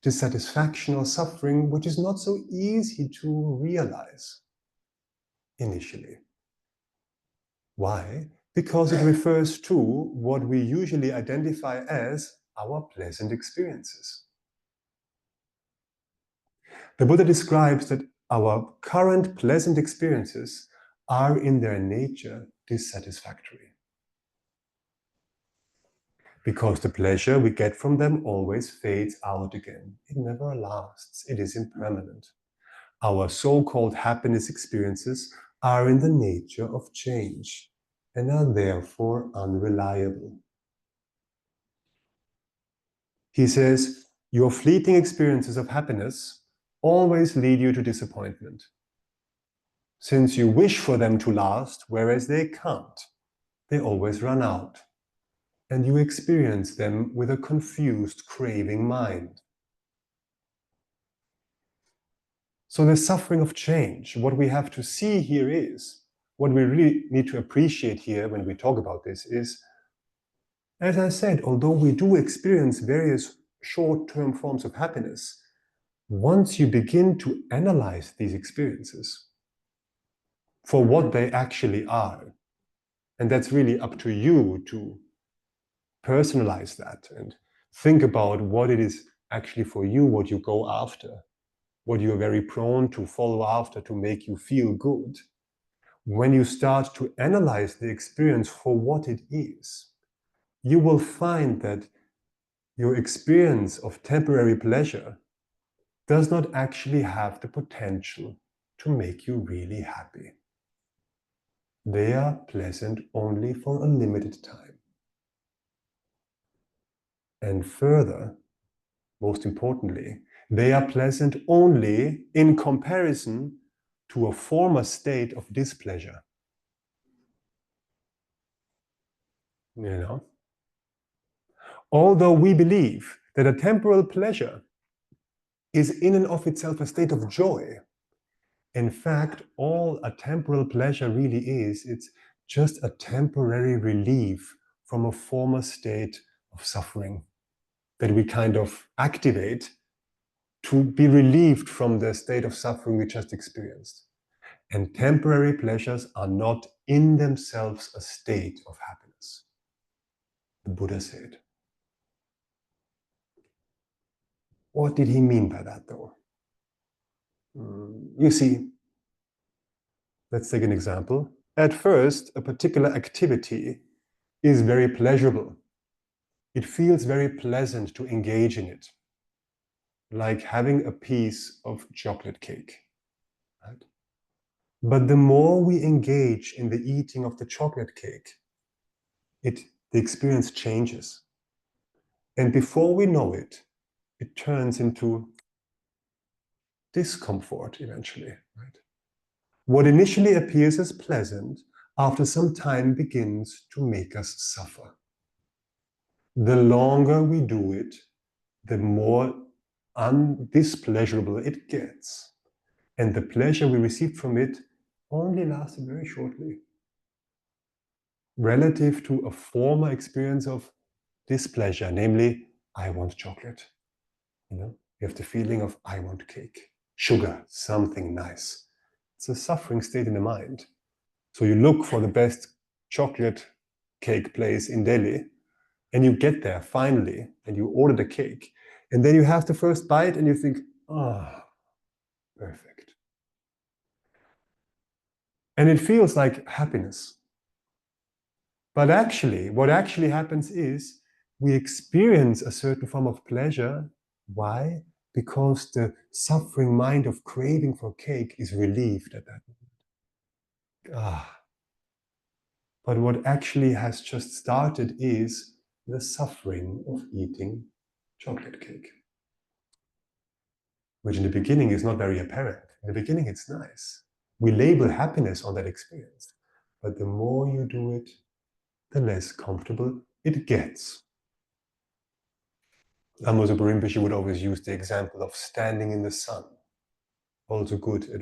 dissatisfaction or suffering which is not so easy to realize initially. Why? Because it refers to what we usually identify as our pleasant experiences. The Buddha describes that our current pleasant experiences are in their nature dissatisfactory. Because the pleasure we get from them always fades out again. It never lasts. It is impermanent. Our so-called happiness experiences are in the nature of change and are therefore unreliable. He says, your fleeting experiences of happiness always lead you to disappointment, since you wish for them to last, whereas they can't. They always run out. And you experience them with a confused, craving mind. So the suffering of change, what we have to see here is, what we really need to appreciate here when we talk about this is, as I said, although we do experience various short-term forms of happiness, once you begin to analyze these experiences for what they actually are, and that's really up to you to personalize that and think about what it is actually for you, what you go after, what you're very prone to follow after to make you feel good. When you start to analyze the experience for what it is, you will find that your experience of temporary pleasure does not actually have the potential to make you really happy. They are pleasant only for a limited time. And further, most importantly, they are pleasant only in comparison to a former state of displeasure. You know? Although we believe that a temporal pleasure is in and of itself a state of joy, in fact, all a temporal pleasure really is, it's just a temporary relief from a former state of suffering that we kind of activate to be relieved from the state of suffering we just experienced. And temporary pleasures are not in themselves a state of happiness, the Buddha said. What did he mean by that, though? You see, let's take an example. At first, a particular activity is very pleasurable. It feels very pleasant to engage in it, like having a piece of chocolate cake. Right? But the more we engage in the eating of the chocolate cake, the experience changes. And before we know it, it turns into discomfort eventually. Right? What initially appears as pleasant, after some time begins to make us suffer. The longer we do it, the more displeasurable it gets. And the pleasure we received from it only lasted very shortly. Relative to a former experience of displeasure, namely, I want chocolate. You have the feeling of, I want cake, sugar, something nice. It's a suffering state in the mind. So you look for the best chocolate cake place in Delhi, and you get there finally, and you order the cake. And then you have the first bite and you think, oh, perfect. And it feels like happiness. But actually, what actually happens is we experience a certain form of pleasure. Why? Because the suffering mind of craving for cake is relieved at that moment. But what actually has just started is the suffering of eating chocolate cake, which in the beginning is not very apparent. In the beginning, it's nice. We label happiness on that experience. But the more you do it, the less comfortable it gets. Amos Rinpoche would always use the example of standing in the sun. Also good at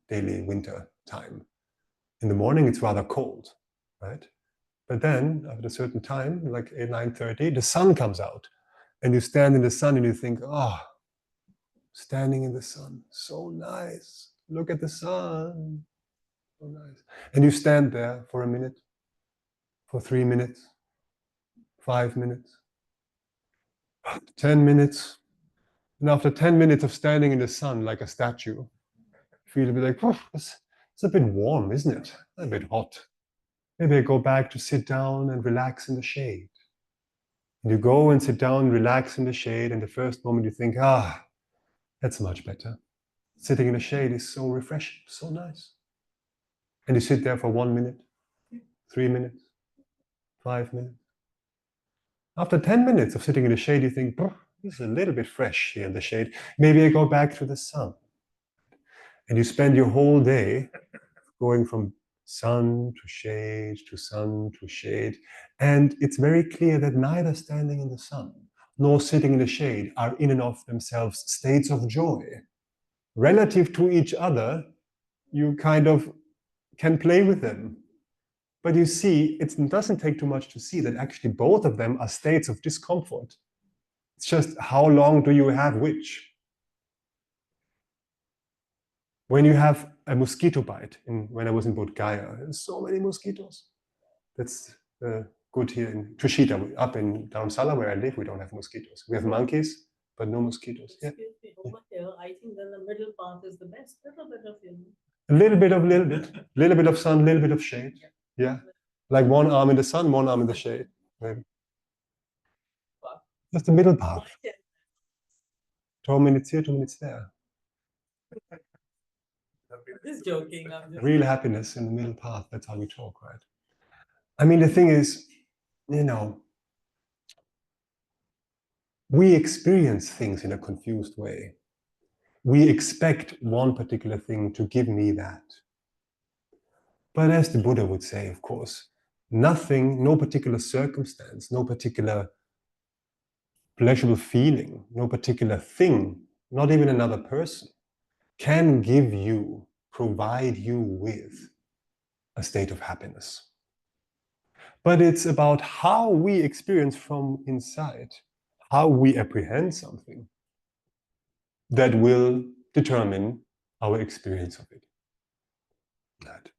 daily winter time. In the morning, it's rather cold, right? But then, after a certain time, like 8, 9:30, the sun comes out. And you stand in the sun and you think, standing in the sun, so nice. Look at the sun, so nice. And you stand there for a minute, for 3 minutes, 5 minutes, 10 minutes. And after 10 minutes of standing in the sun like a statue, you feel a bit like, it's a bit warm, isn't it? A bit hot. Maybe I go back to sit down and relax in the shade. And you go and sit down, relax in the shade, and the first moment you think, that's much better. Sitting in the shade is so refreshing, so nice. And you sit there for 1 minute, 3 minutes, 5 minutes. After 10 minutes of sitting in the shade, you think, this is a little bit fresh here in the shade. Maybe I go back to the sun. And you spend your whole day going from sun to shade, to sun to shade. And it's very clear that neither standing in the sun nor sitting in the shade are in and of themselves states of joy. Relative to each other, you kind of can play with them. But you see, it doesn't take too much to see that actually both of them are states of discomfort. It's just how long do you have which? When you have a mosquito bite, when I was in Bodh Gaya, there's so many mosquitoes. That's good here in Tushita. Up in Dharamsala, where I live, we don't have mosquitoes. We have monkeys, but no mosquitoes. Yeah. Excuse me, over here, I think then the middle path is the best. Little bit of little bit of sun, little bit of shade. Yeah, like one arm in the sun, one arm in the shade. Maybe. Just the middle path. 12 minutes here, 2 minutes there. Just joking. I'm just Real happiness in the middle path. That's how we talk, right? I mean, the thing is, we experience things in a confused way. We expect one particular thing to give me that. But as the Buddha would say, of course, nothing, no particular circumstance, no particular pleasurable feeling, no particular thing, not even another person, can give you, provide you with a state of happiness. But it's about how we experience from inside, how we apprehend something, that will determine our experience of it. That.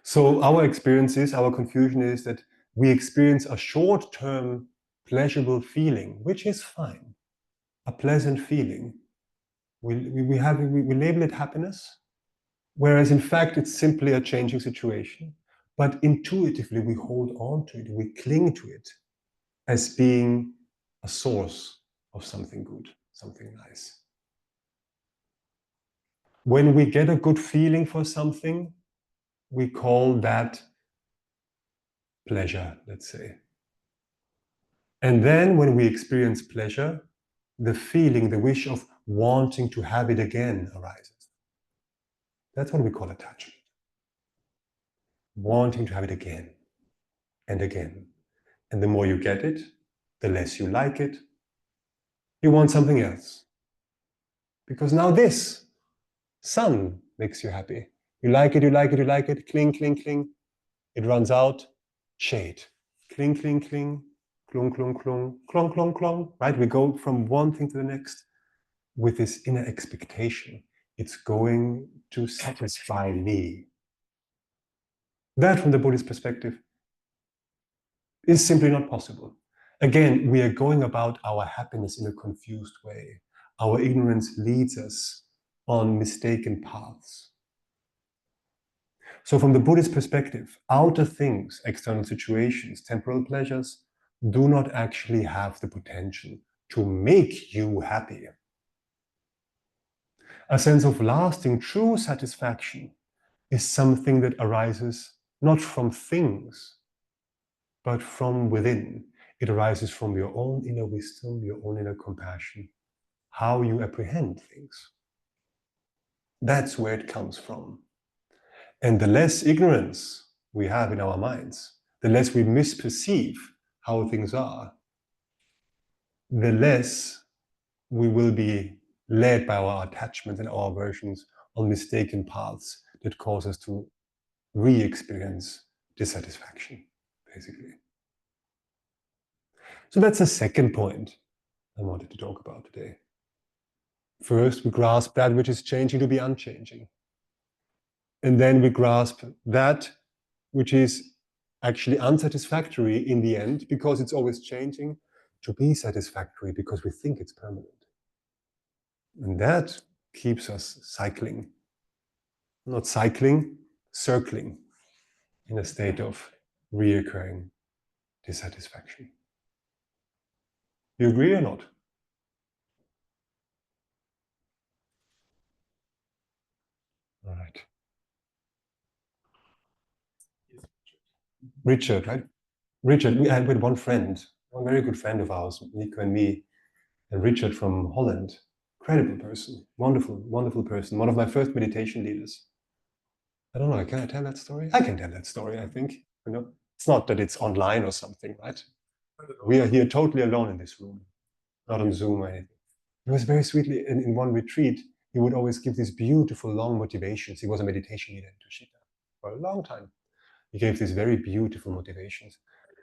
So our experience is, our confusion is that we experience a short-term pleasurable feeling, which is fine, a pleasant feeling. We label it happiness, whereas in fact it's simply a changing situation. But intuitively we hold on to it, we cling to it as being a source of something good, something nice. When we get a good feeling for something, we call that pleasure, let's say. And then when we experience pleasure, the feeling, the wish of wanting to have it again arises. That's what we call attachment. Wanting to have it again and again. And the more you get it, the less you like it. You want something else. Because now this sun makes you happy. You like it, you like it, you like it, cling, cling, cling. It runs out, shade. Cling, cling, cling, klung, klung, klung, klong, klong, klong. Right? We go from one thing to the next with this inner expectation. It's going to satisfy me. That, from the Buddhist perspective, is simply not possible. Again, we are going about our happiness in a confused way. Our ignorance leads us on mistaken paths. So from the Buddhist perspective, outer things, external situations, temporal pleasures, do not actually have the potential to make you happy. A sense of lasting, true satisfaction is something that arises not from things, but from within. It arises from your own inner wisdom, your own inner compassion, how you apprehend things. That's where it comes from. And the less ignorance we have in our minds, the less we misperceive how things are, the less we will be led by our attachments and our aversions on mistaken paths that cause us to re-experience dissatisfaction, basically. So that's the second point I wanted to talk about today. First, we grasp that which is changing to be unchanging. And then we grasp that which is actually unsatisfactory in the end, because it's always changing, to be satisfactory because we think it's permanent. And that keeps us cycling. Not cycling, circling in a state of reoccurring dissatisfaction. You agree or not? All right. Richard, right? Richard, we had one friend, one very good friend of ours, Nico and me, and Richard from Holland. Incredible person, wonderful, wonderful person. One of my first meditation leaders. I don't know, can I tell that story? I can tell that story, I think. You know, it's not that it's online or something, right? We are here totally alone in this room, not on Zoom or anything. It was very sweetly, in one retreat, he would always give these beautiful long motivations. He was a meditation leader in Tushita for a long time. He gave these very beautiful motivations.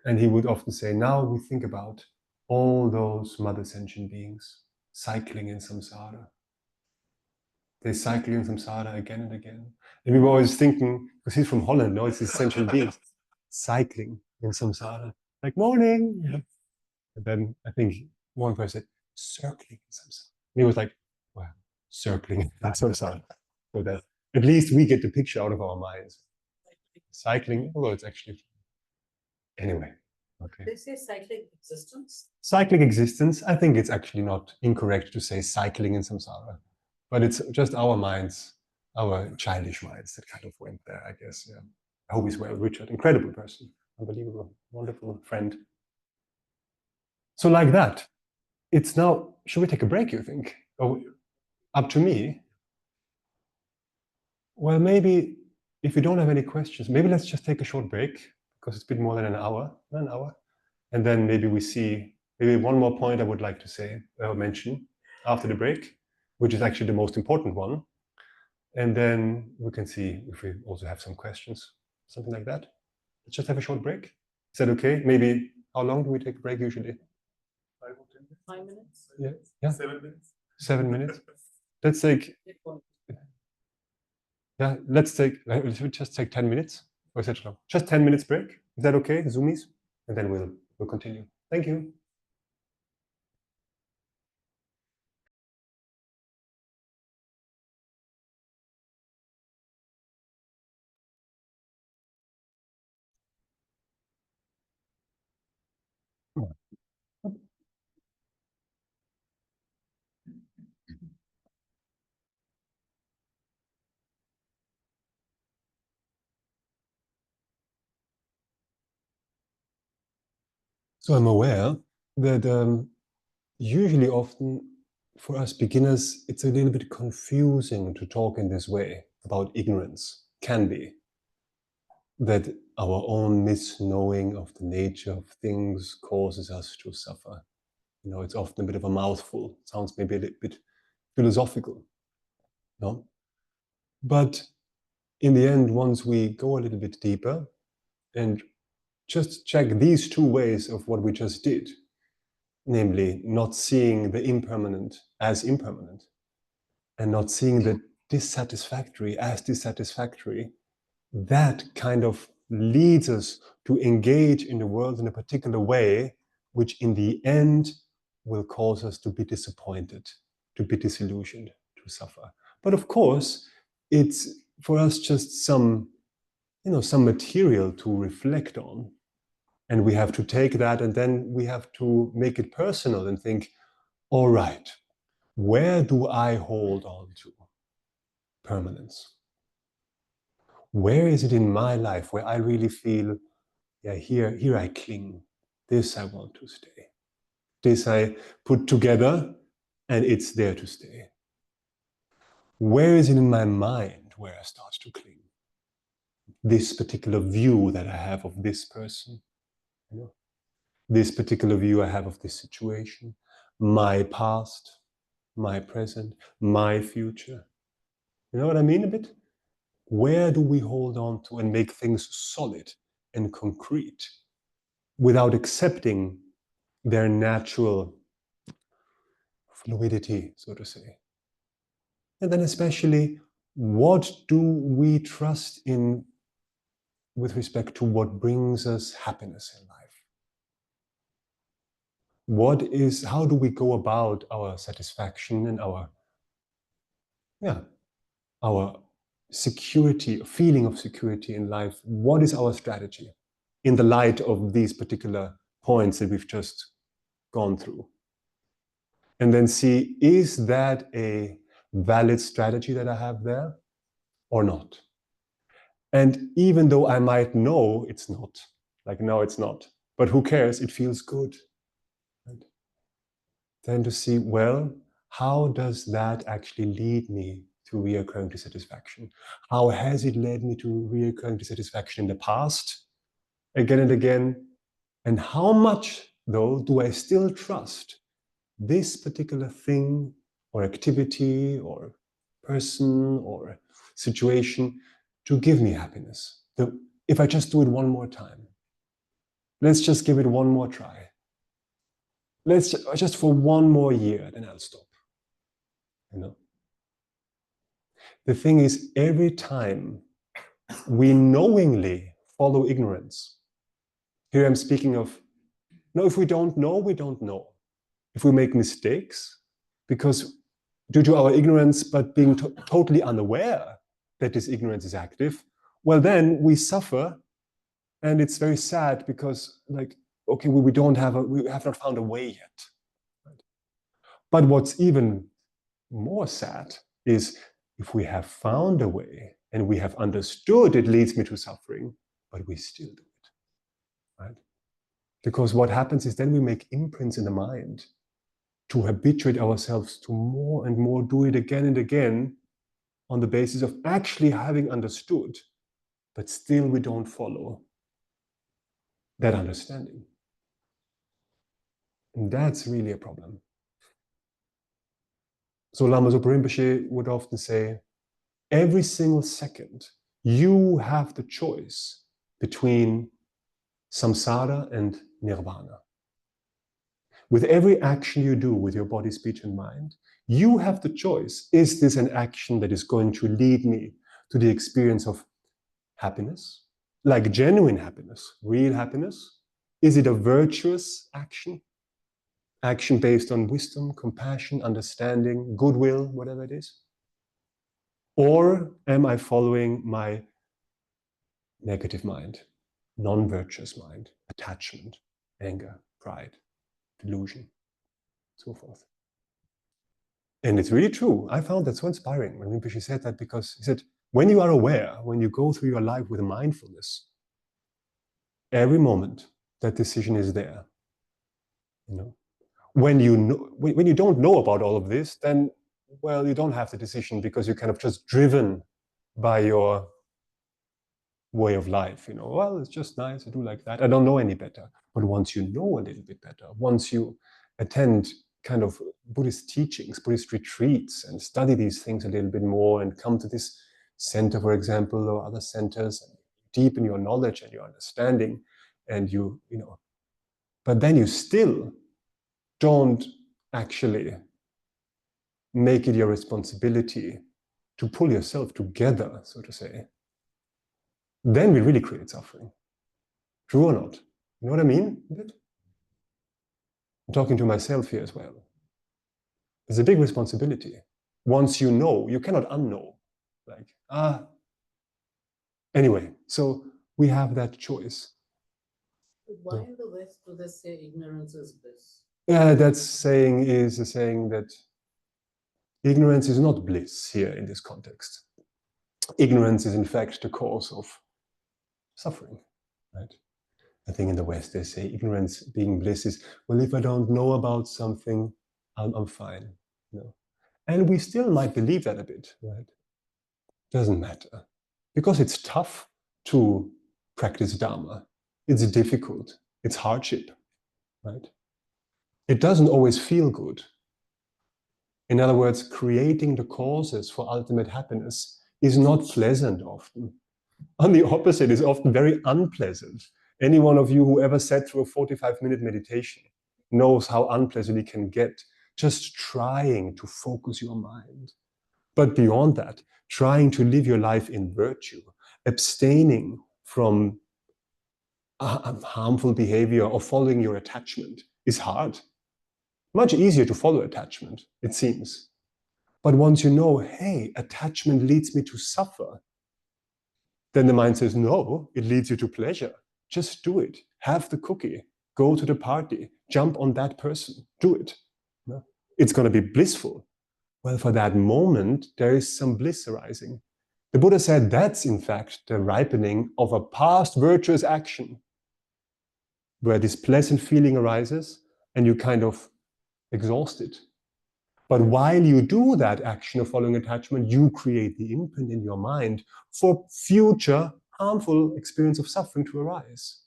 And he would often say, now we think about all those mother sentient beings cycling in samsara. They cycle in samsara again and again. And we were always thinking, because he's from Holland, no, it's these sentient beings cycling in samsara. Like, morning. Yeah. And then I think one person said, circling in samsara. And he was like, wow, circling in samsara. So that at least we get the picture out of our minds. Cycling, although it's actually, anyway. Okay. They say cyclic existence. Cyclic existence, I think it's actually not incorrect to say cycling in samsara, but it's just our minds, our childish minds that kind of went there, I guess. Yeah. I hope he's well, Richard. Incredible person, unbelievable, wonderful friend. So like that, it's now, should we take a break, you think? Oh, Up to me? Well, maybe if you don't have any questions, maybe let's just take a short break because it's been more than an hour. And then maybe we see, maybe one more point I would like to say, mention after the break, which is actually the most important one. And then we can see if we also have some questions, something like that. Let's just have a short break. Is that okay? Maybe, how long do we take a break usually? 5 or 10 minutes. 5 minutes? Yeah. 7 minutes. 7 minutes. Let's take, yeah, let's just take 10 minutes. Or is that long? Just 10 minutes break. Is that okay, Zoomies? And then we'll continue. Thank you. So I'm aware that usually often for us beginners, it's a little bit confusing to talk in this way about ignorance. Can be. That our own misknowing of the nature of things causes us to suffer. You know, it's often a bit of a mouthful. It sounds maybe a little bit philosophical. No? But in the end, once we go a little bit deeper and just check these two ways of what we just did, namely not seeing the impermanent as impermanent and not seeing the dissatisfactory as dissatisfactory, that kind of leads us to engage in the world in a particular way, which in the end will cause us to be disappointed, to be disillusioned, to suffer. But of course, it's for us just some material to reflect on. And we have to take that and then we have to make it personal and think, all right, where do I hold on to permanence? Where is it in my life where I really feel, yeah, here I cling. This I want to stay. This I put together and it's there to stay. Where is it in my mind where I start to cling? This particular view that I have of this person, this particular view I have of this situation, my past, my present, my future. You know what I mean a bit? Where do we hold on to and make things solid and concrete without accepting their natural fluidity, so to say? And then especially, what do we trust in with respect to what brings us happiness in life? How do we go about our satisfaction and our security, feeling of security in life? What is our strategy in the light of these particular points that we've just gone through? And then see, is that a valid strategy that I have there or not? And even though I might know it's not, like, no, it's not, but who cares? It feels good. Right? Then to see, well, how does that actually lead me to reoccurring dissatisfaction? How has it led me to reoccurring dissatisfaction in the past, again and again? And how much, though, do I still trust this particular thing or activity or person or situation to give me happiness? If I just do it one more time, let's just give it one more try. Let's just for one more year, then I'll stop. You know? The thing is, every time we knowingly follow ignorance, here I'm speaking of, no, if we don't know, we don't know. If we make mistakes, because due to our ignorance, but being totally unaware that this ignorance is active, well, then we suffer, and it's very sad because, like, okay, we have not found a way yet. Right? But what's even more sad is if we have found a way and we have understood it leads me to suffering, but we still do it, right? Because what happens is then we make imprints in the mind. to habituate ourselves to more and more do it again and again on the basis of actually having understood, but still we don't follow that understanding. And that's really a problem. So Lama Zopa Rinpoche would often say, every single second, you have the choice between samsara and nirvana. With every action you do with your body, speech, and mind, you have the choice. Is this an action that is going to lead me to the experience of happiness, like genuine happiness, real happiness? Is it a virtuous action? Action based on wisdom, compassion, understanding, goodwill, whatever it is? Or am I following my negative mind, non-virtuous mind, attachment, anger, pride, delusion, so forth? And it's really true. I found that so inspiring when Rinpoche said that, because he said, when you are aware, when you go through your life with mindfulness, every moment that decision is there. You know, when you don't know about all of this, then, well, you don't have the decision, because you're kind of just driven by your way of life. You know, well, it's just nice to do like that. I don't know any better. But once you know a little bit better, once you attend kind of Buddhist teachings, Buddhist retreats, and study these things a little bit more, and come to this center, for example, or other centers, and deepen your knowledge and your understanding, and you know, but then you still don't actually make it your responsibility to pull yourself together, so to say, then we really create suffering. True or not? You know what I mean? I'm talking to myself here as well. It's a big responsibility. Once you know, you cannot unknow. Like, anyway, so we have that choice. Why in the West do they say ignorance is bliss? That saying is a saying that ignorance is not bliss here in this context. Ignorance is in fact the cause of suffering, right? I think in the West they say ignorance being bliss is, well, if I don't know about something, I'm fine. You know? And we still might believe that a bit, right? Doesn't matter. Because it's tough to practice Dharma. It's difficult. It's hardship, right? It doesn't always feel good. In other words, creating the causes for ultimate happiness is not pleasant often. On the opposite, it's often very unpleasant. Any one of you who ever sat through a 45-minute meditation knows how unpleasant it can get just trying to focus your mind. But beyond that, trying to live your life in virtue, abstaining from harmful behavior or following your attachment is hard. Much easier to follow attachment, it seems. But once you know, hey, attachment leads me to suffer, then the mind says, no, it leads you to pleasure. Just do it. Have the cookie. Go to the party. Jump on that person. Do it. No? It's going to be blissful. Well, for that moment, there is some bliss arising. The Buddha said that's, in fact, the ripening of a past virtuous action, where this pleasant feeling arises and you kind of exhaust it. But while you do that action of following attachment, you create the imprint in your mind for future harmful experience of suffering to arise.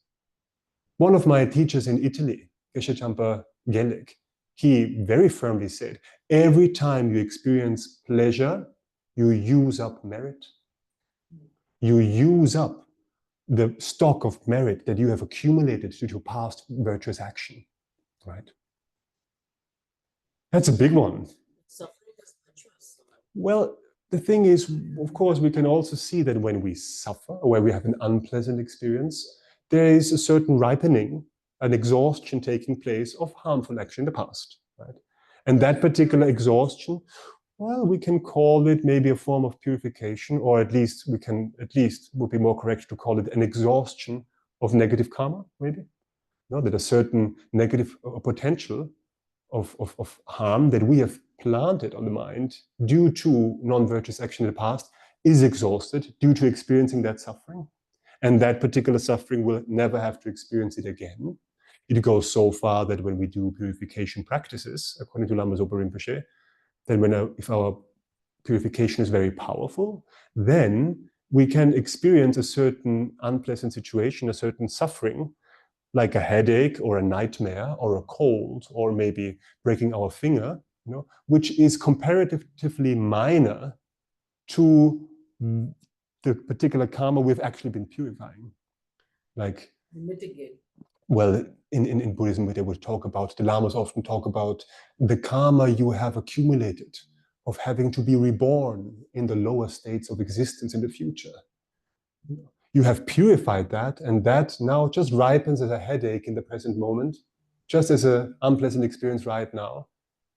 One of my teachers in Italy, Geshe Champa Gelek, he very firmly said, every time you experience pleasure, you use up merit. You use up the stock of merit that you have accumulated due to past virtuous action, right? That's a big one. Suffering is virtuous. Well, the thing is, of course, we can also see that when we suffer or where we have an unpleasant experience, there is a certain ripening, an exhaustion taking place of harmful action in the past, right? And that particular exhaustion, well, we can call it maybe a form of purification, or at least would be more correct to call it an exhaustion of negative karma, maybe. No, that a certain negative potential of harm that we have planted on the mind due to non-virtuous action in the past is exhausted due to experiencing that suffering. And that particular suffering will never have to experience it again. it goes so far that when we do purification practices, according to Lama Zopa Rinpoche, then if our purification is very powerful, then we can experience a certain unpleasant situation, a certain suffering, like a headache or a nightmare or a cold or maybe breaking our finger, which is comparatively minor to the particular karma we've actually been purifying. Like mitigate. Well, in Buddhism, they would talk about, the Lamas often talk about the karma you have accumulated of having to be reborn in the lower states of existence in the future. You have purified that, and that now just ripens as a headache in the present moment, just as an unpleasant experience right now,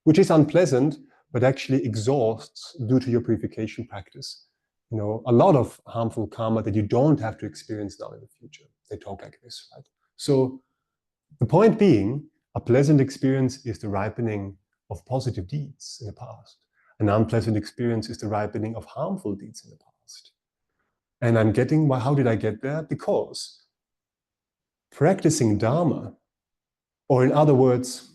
which is unpleasant, but actually exhausts due to your purification practice. A lot of harmful karma that you don't have to experience now in the future. They talk like this, right? So the point being, a pleasant experience is the ripening of positive deeds in the past. An unpleasant experience is the ripening of harmful deeds in the past. And how did I get there? Because practicing Dharma, or in other words,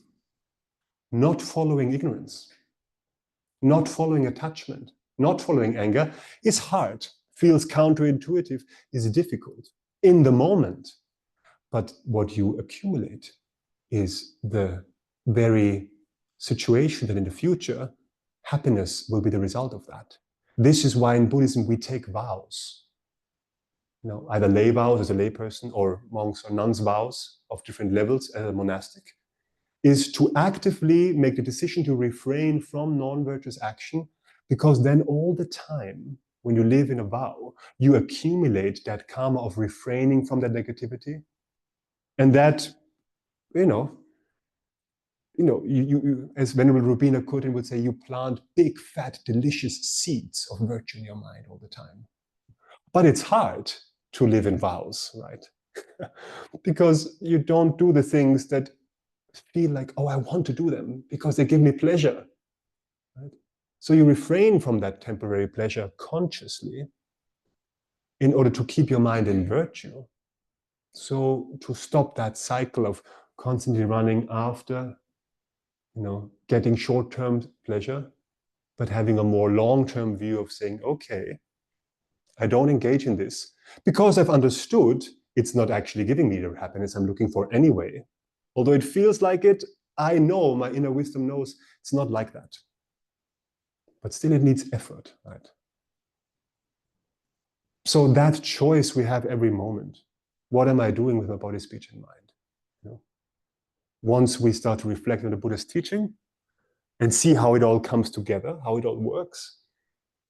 not following ignorance, not following attachment, not following anger, is hard, feels counterintuitive, is difficult in the moment. But what you accumulate is the very situation that in the future, happiness will be the result of that. This is why in Buddhism we take vows. Either lay vows as a layperson or monks or nuns vows of different levels as a monastic, is to actively make the decision to refrain from non-virtuous action, because then all the time when you live in a vow, you accumulate that karma of refraining from that negativity. And that, you, as Venerable Rubina Kutin would say, you plant big, fat, delicious seeds of virtue in your mind all the time. But it's hard to live in vows, right? Because you don't do the things that feel like, oh, I want to do them because they give me pleasure, right? So you refrain from that temporary pleasure consciously in order to keep your mind in virtue. So to stop that cycle of constantly running after, getting short-term pleasure, but having a more long-term view of saying, okay, I don't engage in this because I've understood it's not actually giving me the happiness I'm looking for anyway. Although it feels like it, I know, my inner wisdom knows it's not like that. But still it needs effort, right? So that choice we have every moment. What am I doing with my body, speech, and mind? Once we start to reflect on the Buddha's teaching and see how it all comes together, how it all works,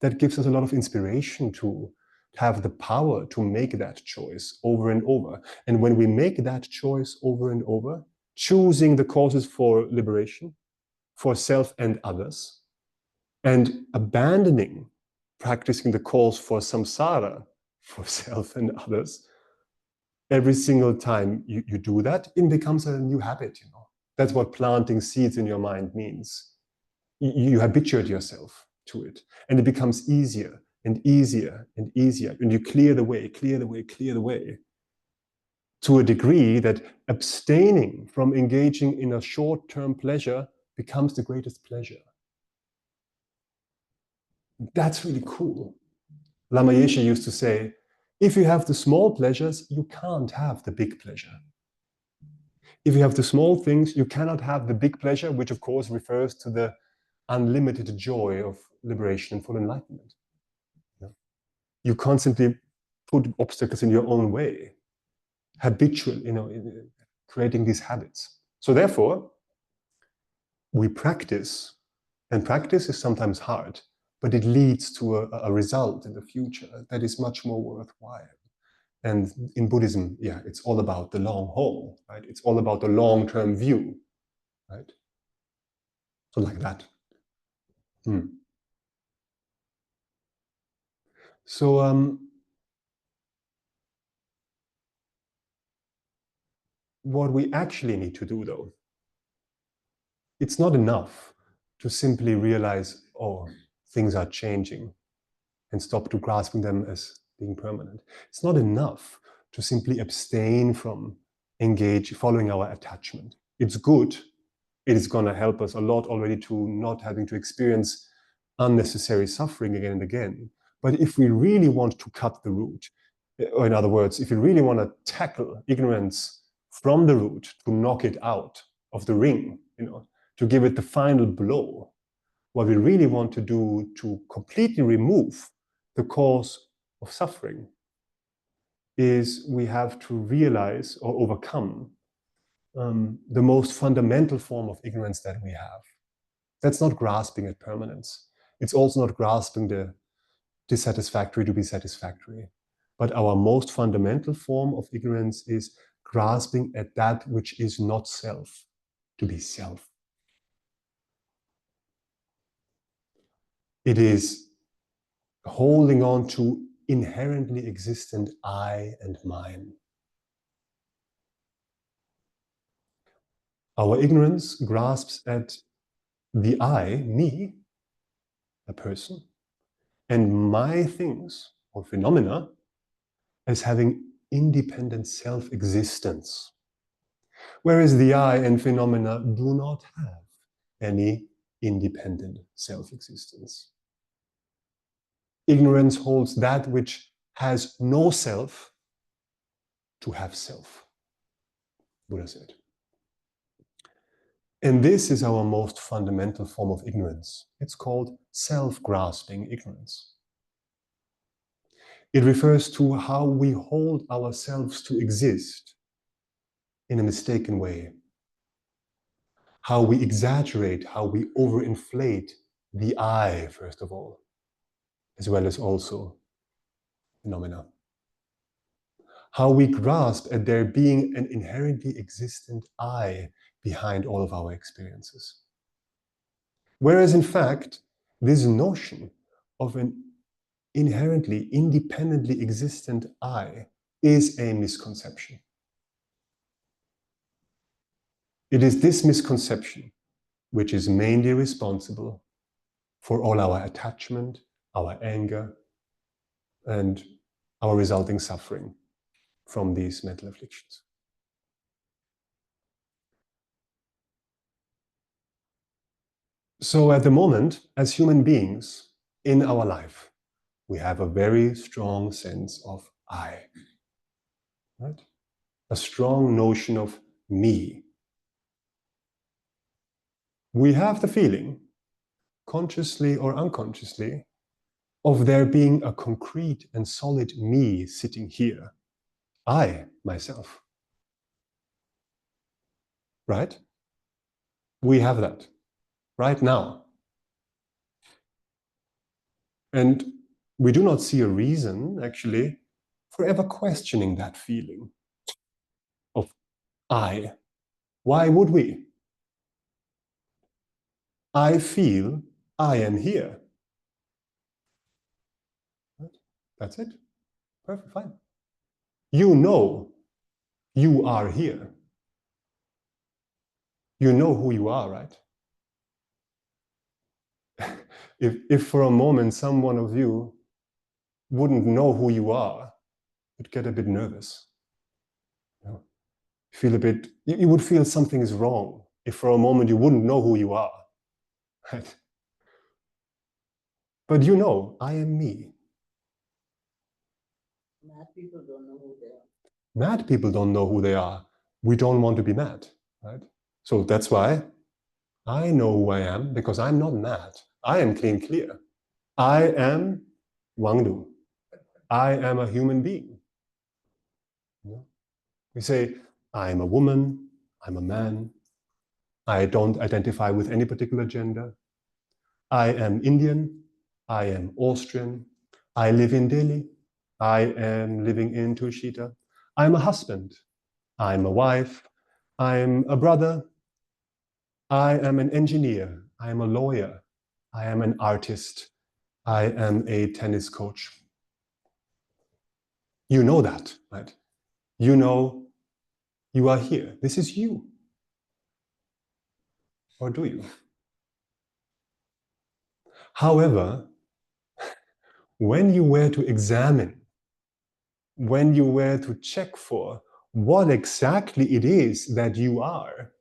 that gives us a lot of inspiration to have the power to make that choice over and over. And when we make that choice over and over, choosing the causes for liberation, for self and others, and abandoning practicing the calls for samsara, for self and others, every single time you do that, it becomes a new habit, That's what planting seeds in your mind means. You habituate yourself to it, and it becomes easier and easier and easier. And you clear the way, to a degree that abstaining from engaging in a short-term pleasure becomes the greatest pleasure. That's really cool. Lama Yeshe used to say, if you have the small pleasures, you can't have the big pleasure. If you have the small things, you cannot have the big pleasure, which of course refers to the unlimited joy of liberation and full enlightenment. You constantly put obstacles in your own way, habitual, creating these habits. So therefore, we practice, and practice is sometimes hard, but it leads to a result in the future that is much more worthwhile. And in Buddhism, it's all about the long haul, right? It's all about the long-term view, right? So like that. So what we actually need to do, though, it's not enough to simply realize, oh, things are changing, and stop to grasping them as being permanent. It's not enough to simply abstain from engage following our attachment. It's good. It is going to help us a lot already to not having to experience unnecessary suffering again and again. But if we really want to cut the root, or in other words, if we really want to tackle ignorance from the root, to knock it out of the ring, to give it the final blow, what we really want to do to completely remove the cause of suffering is we have to realize or overcome the most fundamental form of ignorance that we have. That's not grasping at permanence. It's also not grasping the dissatisfactory to be satisfactory. But our most fundamental form of ignorance is grasping at that which is not self to be self. It is holding on to inherently existent I and mine. Our ignorance grasps at the I, me, a person, and my things or phenomena as having independent self-existence. Whereas the I and phenomena do not have any independent self-existence. Ignorance holds that which has no self to have self, Buddha said. And this is our most fundamental form of ignorance. It's called self-grasping ignorance. It refers to how we hold ourselves to exist in a mistaken way. How we exaggerate, how we overinflate the I, first of all, as well as also phenomena. How we grasp at there being an inherently existent I behind all of our experiences. Whereas in fact, this notion of an inherently, independently existent I is a misconception. It is this misconception which is mainly responsible for all our attachment, our anger, and our resulting suffering from these mental afflictions. So at the moment, as human beings in our life, we have a very strong sense of I, right? A strong notion of me. We have the feeling, consciously or unconsciously, of there being a concrete and solid me sitting here. I, myself. Right? We have that right now. And we do not see a reason, actually, for ever questioning that feeling of I. Why would we? I feel I am here. Right? That's it. Perfect, fine. You know you are here. You know who you are, right? If for a moment some one of you wouldn't know who you are, you'd get a bit nervous. You know? Feel a bit, you would feel something is wrong if for a moment you wouldn't know who you are. Right? But you know, I am me. Mad people don't know who they are. Mad people don't know who they are. We don't want to be mad, right? So that's why I know who I am, because I'm not mad. I am clean, clear. I am Wangdu. I am a human being. You know? We say, I'm a woman, I'm a man. I don't identify with any particular gender. I am Indian. I am Austrian. I live in Delhi. I am living in Tushita. I'm a husband. I'm a wife. I'm a brother. I am an engineer. I am a lawyer. I am an artist. I am a tennis coach. You know that, right? You know you are here. This is you. Or do you? However, when you were to examine, when you were to check for what exactly it is that you are.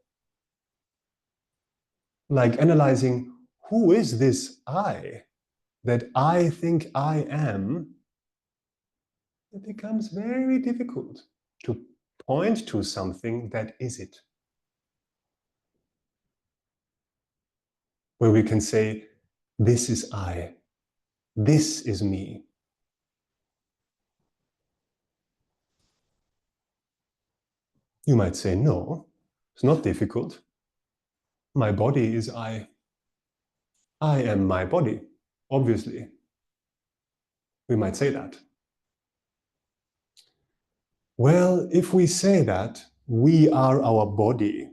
Like analyzing, who is this I that I think I am? It becomes very difficult to point to something that is it. Where we can say, this is I, this is me. You might say, no, it's not difficult. My body is I. I am my body, obviously. We might say that. Well, if we say that we are our body,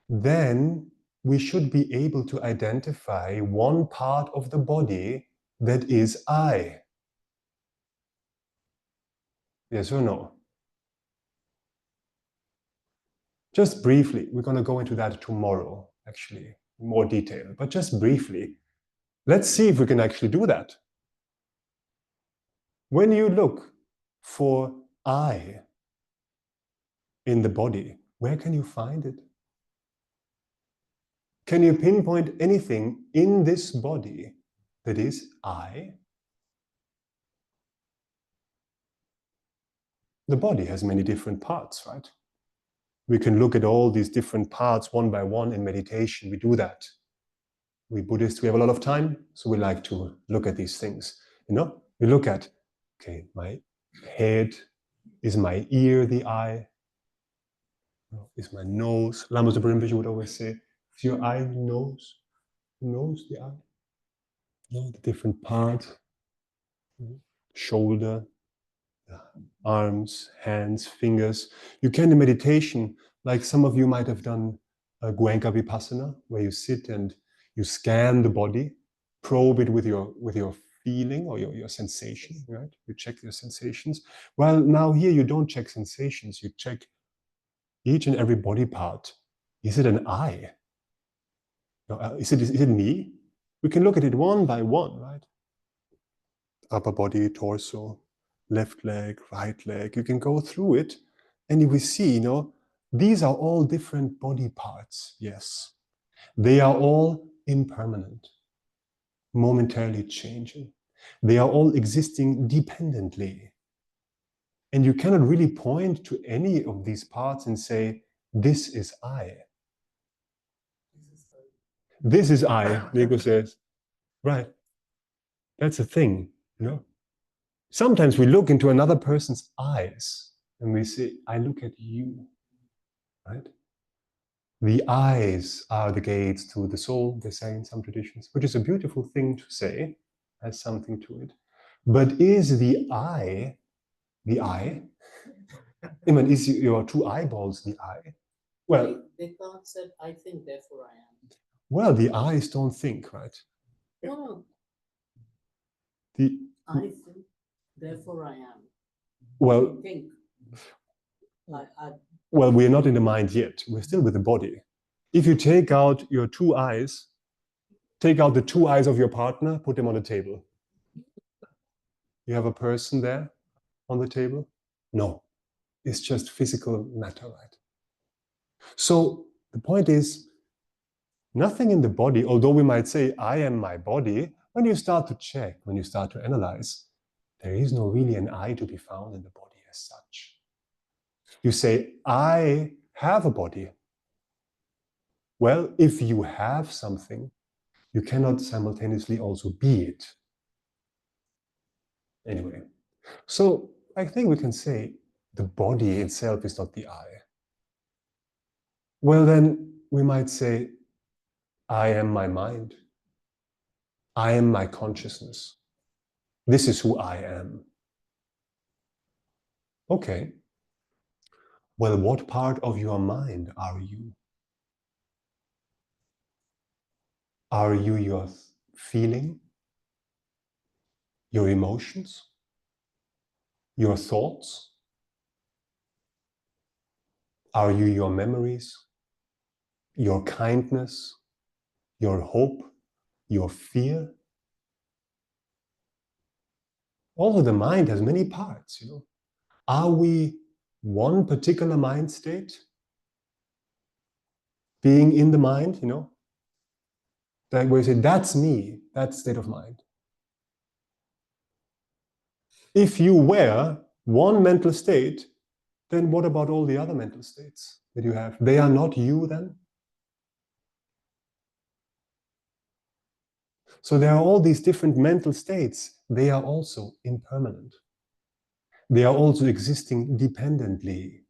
then we should be able to identify one part of the body that is I. Yes or no? Just briefly, we're going to go into that tomorrow, actually, in more detail, but just briefly, let's see if we can actually do that. When you look for I in the body, where can you find it? Can you pinpoint anything in this body that is I? The body has many different parts, right? We can look at all these different parts one by one in meditation. We do that. We Buddhists, we have a lot of time, so we like to look at these things. You know, we look at, okay, my head, is my ear the eye? Is my nose? Lama Zopa Rinpoche would always say, is your eye the nose? The nose the eye? No, the different parts. Shoulder, arms, hands, fingers. You can in meditation, like some of you might have done a Goenka Vipassana, where you sit and you scan the body, probe it with your feeling or your sensation, right? You check your sensations. Well, now here you don't check sensations, you check each and every body part. Is it an I? Is it me? We can look at it one by one, right? Upper body, torso, left leg, right leg. You can go through it and you will see, these are all different body parts. Yes. They are all impermanent, momentarily changing. They are all existing dependently. And you cannot really point to any of these parts and say, this is I. This is I, Nico says. Right. That's the thing, Sometimes we look into another person's eyes and we say, I look at you, right? The eyes are the gates to the soul, they say in some traditions, which is a beautiful thing to say, has something to it. But is the eye the eye? I mean, is your two eyeballs the eye? Well, Descartes said, I think, therefore I am. Well, the eyes don't think, right? No. The I think, therefore I am. well, Think. Well, we're not in the mind yet. We're still with the body. If you take out your two eyes, take out the two eyes of your partner, put them on the table. You have a person there on the table? No, it's just physical matter, right? So the point is, nothing in the body, although we might say, I am my body, when you start to check, when you start to analyze, there is no really an I to be found in the body as such. You say, I have a body. Well, if you have something, you cannot simultaneously also be it. Anyway, so I think we can say the body itself is not the I. Well, then we might say, I am my mind. I am my consciousness. This is who I am. Okay. Well, what part of your mind are you? Are you your feeling, your emotions, your thoughts? Are you your memories, your kindness, your hope, your fear? Also, the mind has many parts, Are we one particular mind state, being in the mind, that where you say, that's me, that state of mind. If you were one mental state, then what about all the other mental states that you have? They are not you then? So there are all these different mental states. They are also impermanent. They are also existing dependently.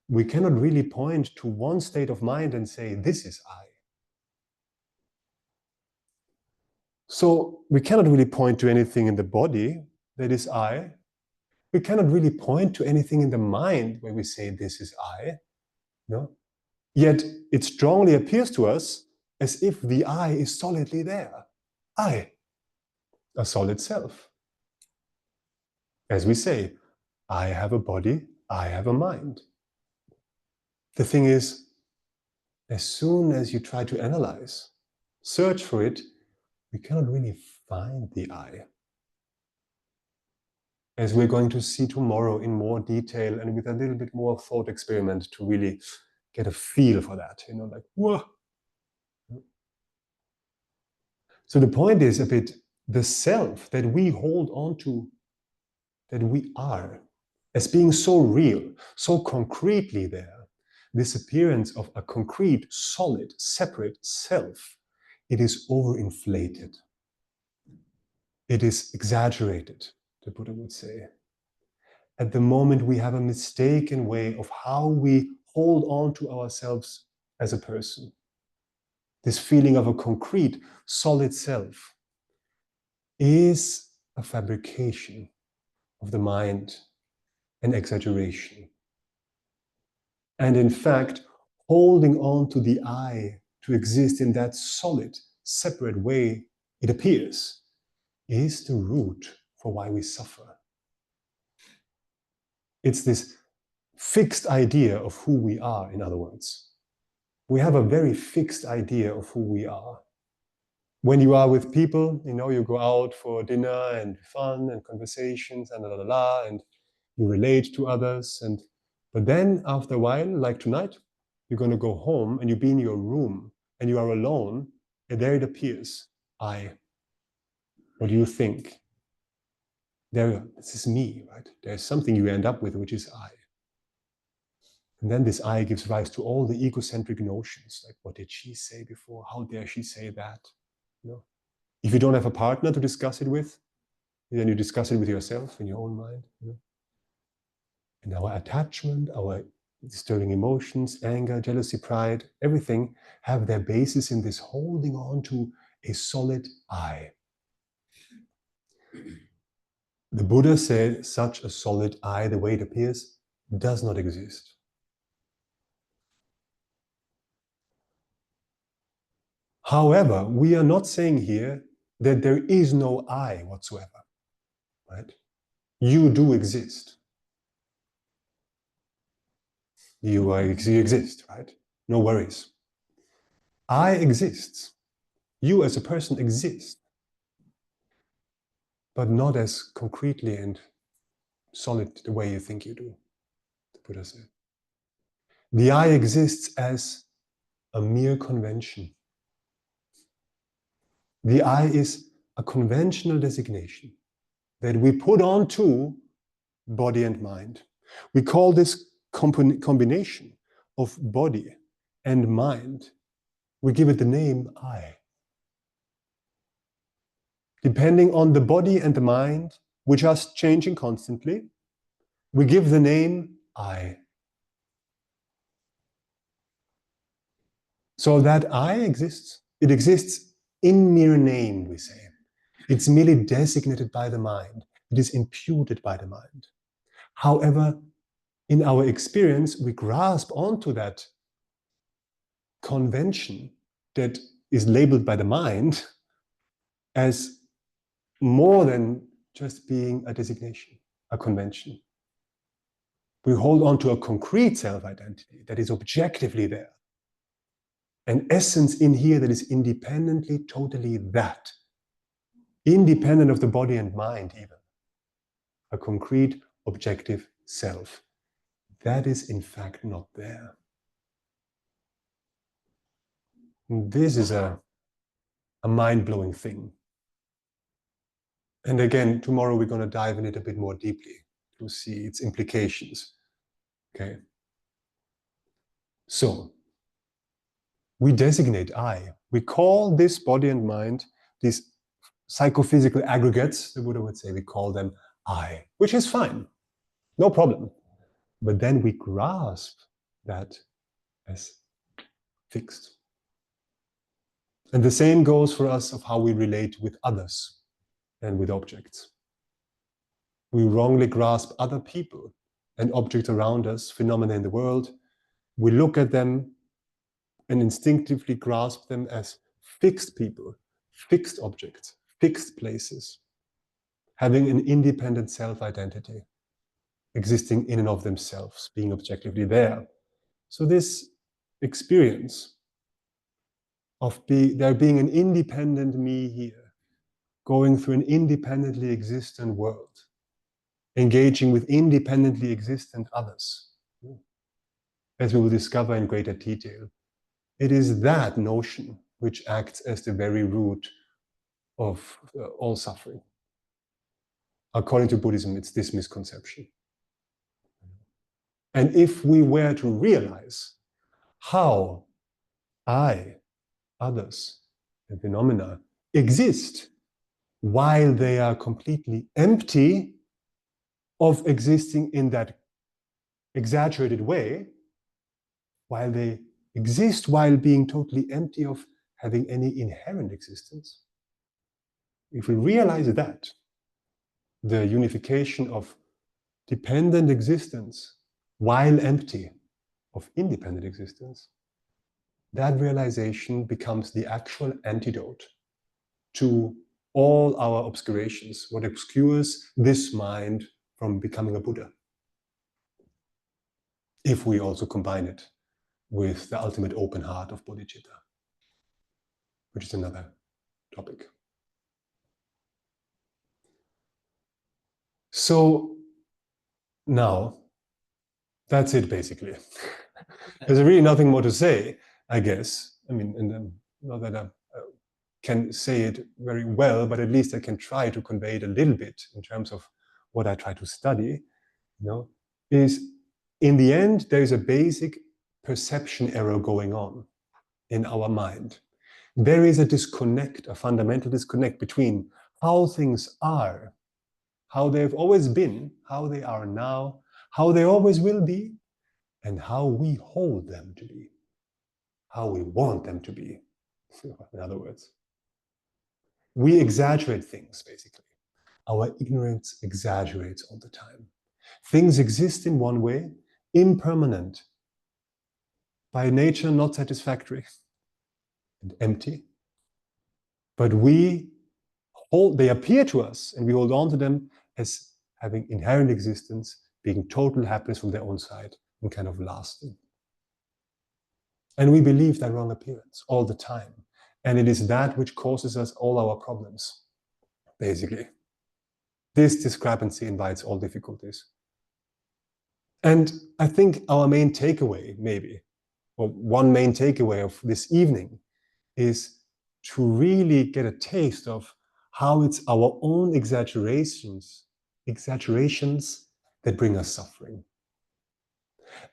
We cannot really point to one state of mind and say, this is I. So we cannot really point to anything in the body that is I. We cannot really point to anything in the mind where we say, this is I. No? Yet it strongly appears to us as if the I is solidly there. I, a solid self. As we say, I have a body, I have a mind. The thing is, as soon as you try to analyze, search for it, we cannot really find the I. As we're going to see tomorrow in more detail and with a little bit more thought experiment to really get a feel for that, like, whoa. So the point is a bit the self that we hold on to, that we are, as being so real, so concretely there, this appearance of a concrete, solid, separate self, it is overinflated. It is exaggerated, the Buddha would say. At the moment, we have a mistaken way of how we hold on to ourselves as a person. This feeling of a concrete, solid self is a fabrication of the mind, an exaggeration. And in fact, holding on to the I to exist in that solid, separate way it appears is the root for why we suffer. It's this fixed idea of who we are, in other words. We have a very fixed idea of who we are. When you are with people, you go out for dinner and fun and conversations and and you relate to others. But then after a while, like tonight, you're going to go home and you be in your room and you are alone, and there it appears, I. What do you think? This is me, right? There's something you end up with, which is I. And then this I gives rise to all the egocentric notions, like, what did she say before? How dare she say that? If you don't have a partner to discuss it with, then you discuss it with yourself in your own mind. And our attachment, our disturbing emotions, anger, jealousy, pride, everything have their basis in this holding on to a solid I. The Buddha said such a solid I, the way it appears, does not exist. However, we are not saying here that there is no I whatsoever, right? You do exist. You exist, right? No worries. I exists. You as a person exist, but not as concretely and solid the way you think you do, the Buddha said. The I exists as a mere convention. The I is a conventional designation that we put onto body and mind. We call this combination of body and mind, we give it the name I. Depending on the body and the mind, which are changing constantly, we give the name I. So that I exists. It exists in mere name, we say. It's merely designated by the mind. It is imputed by the mind. However, in our experience, we grasp onto that convention that is labeled by the mind as more than just being a designation, a convention. We hold on to a concrete self-identity that is objectively there. An essence in here that is independently, totally that. Independent of the body and mind even. A concrete, objective self. that is in fact not there. And this is a mind-blowing thing. And again, tomorrow we're going to dive in it a bit more deeply to see its implications. Okay. So, we designate I. We call this body and mind, these psychophysical aggregates, the Buddha would say, we call them I, which is fine, no problem. But then we grasp that as fixed. And the same goes for us of how we relate with others and with objects. We wrongly grasp other people and objects around us, phenomena in the world. We look at them and instinctively grasp them as fixed people, fixed objects, fixed places, having an independent self-identity, existing in and of themselves, being objectively there. So this experience of there being an independent me here, going through an independently existent world, engaging with independently existent others, as we will discover in greater detail. It is that notion which acts as the very root of all suffering. According to Buddhism, it's this misconception. And if we were to realize how I, others, and phenomena exist while they are completely empty of existing in that exaggerated way, while they exist while being totally empty of having any inherent existence. If we realize that, the unification of dependent existence while empty of independent existence, that realization becomes the actual antidote to all our obscurations, what obscures this mind from becoming a Buddha. If we also combine it with the ultimate open heart of bodhicitta, which is another topic. So now, that's it basically. There's really nothing more to say, I guess. I mean, and not that I can say it very well, but at least I can try to convey it a little bit in terms of what I try to study, is in the end, there is a basic perception error going on in our mind. There is a disconnect, a fundamental disconnect between how things are, how they've always been, how they are now, how they always will be, and how we hold them to be, how we want them to be. In other words, we exaggerate things, basically. Our ignorance exaggerates all the time. Things exist in one way, impermanent, by nature not satisfactory and empty, but they appear to us and we hold on to them as having inherent existence, being total happiness from their own side and kind of lasting. And we believe that wrong appearance all the time. And it is that which causes us all our problems, basically. This discrepancy invites all difficulties. And I think our main takeaway, maybe, or one main takeaway of this evening, is to really get a taste of how it's our own exaggerations that bring us suffering.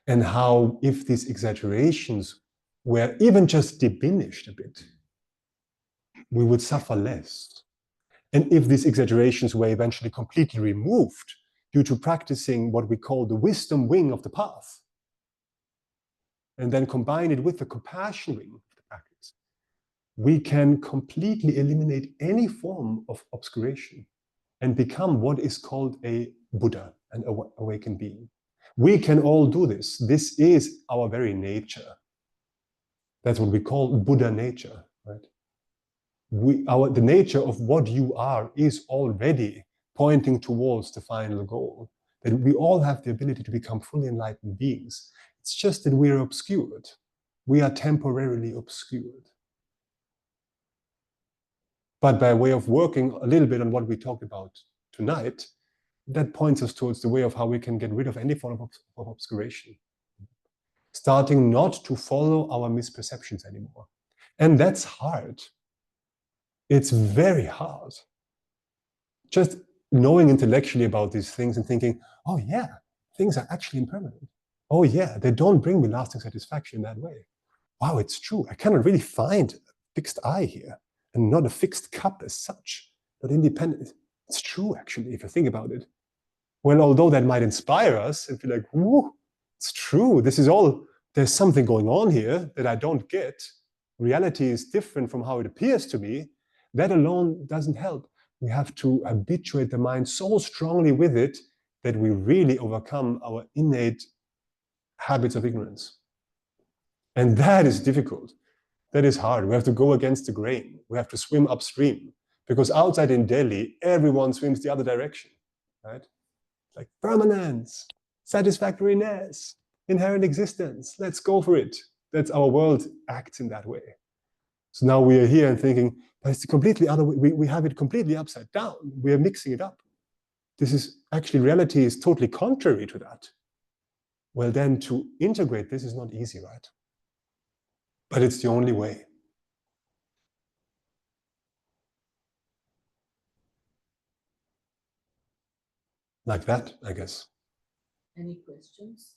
And how if these exaggerations were even just diminished a bit, we would suffer less. And if these exaggerations were eventually completely removed due to practicing what we call the wisdom wing of the path, and then combine it with the compassion wing of the practice, we can completely eliminate any form of obscuration and become what is called a Buddha, an awakened being. We can all do this. This is our very nature. That's what we call Buddha nature, right? The nature of what you are is already pointing towards the final goal, that we all have the ability to become fully enlightened beings. It's just that we are obscured. We are temporarily obscured. But by way of working a little bit on what we talked about tonight, that points us towards the way of how we can get rid of any form of obscuration. Starting not to follow our misperceptions anymore. And that's hard. It's very hard. Just knowing intellectually about these things and thinking, oh yeah, things are actually impermanent. Oh yeah, they don't bring me lasting satisfaction in that way. Wow, it's true. I cannot really find a fixed I here and not a fixed cup as such, not independent. It's true, actually, if you think about it. Well, although that might inspire us and feel like, whoo, it's true. This is all, there's something going on here that I don't get. Reality is different from how it appears to me. That alone doesn't help. We have to habituate the mind so strongly with it that we really overcome our innate habits of ignorance. And that is difficult. That is hard. We have to go against the grain. We have to swim upstream. Because outside in Delhi, everyone swims the other direction, right? Like permanence, satisfactoriness, inherent existence. Let's go for it. That's our world acts in that way. So now we are here and thinking, but it's completely other way. We have it completely upside down. We are mixing it up. This is actually, reality is totally contrary to that. Well, then to integrate this is not easy, right? But it's the only way. Like that, I guess. Any questions?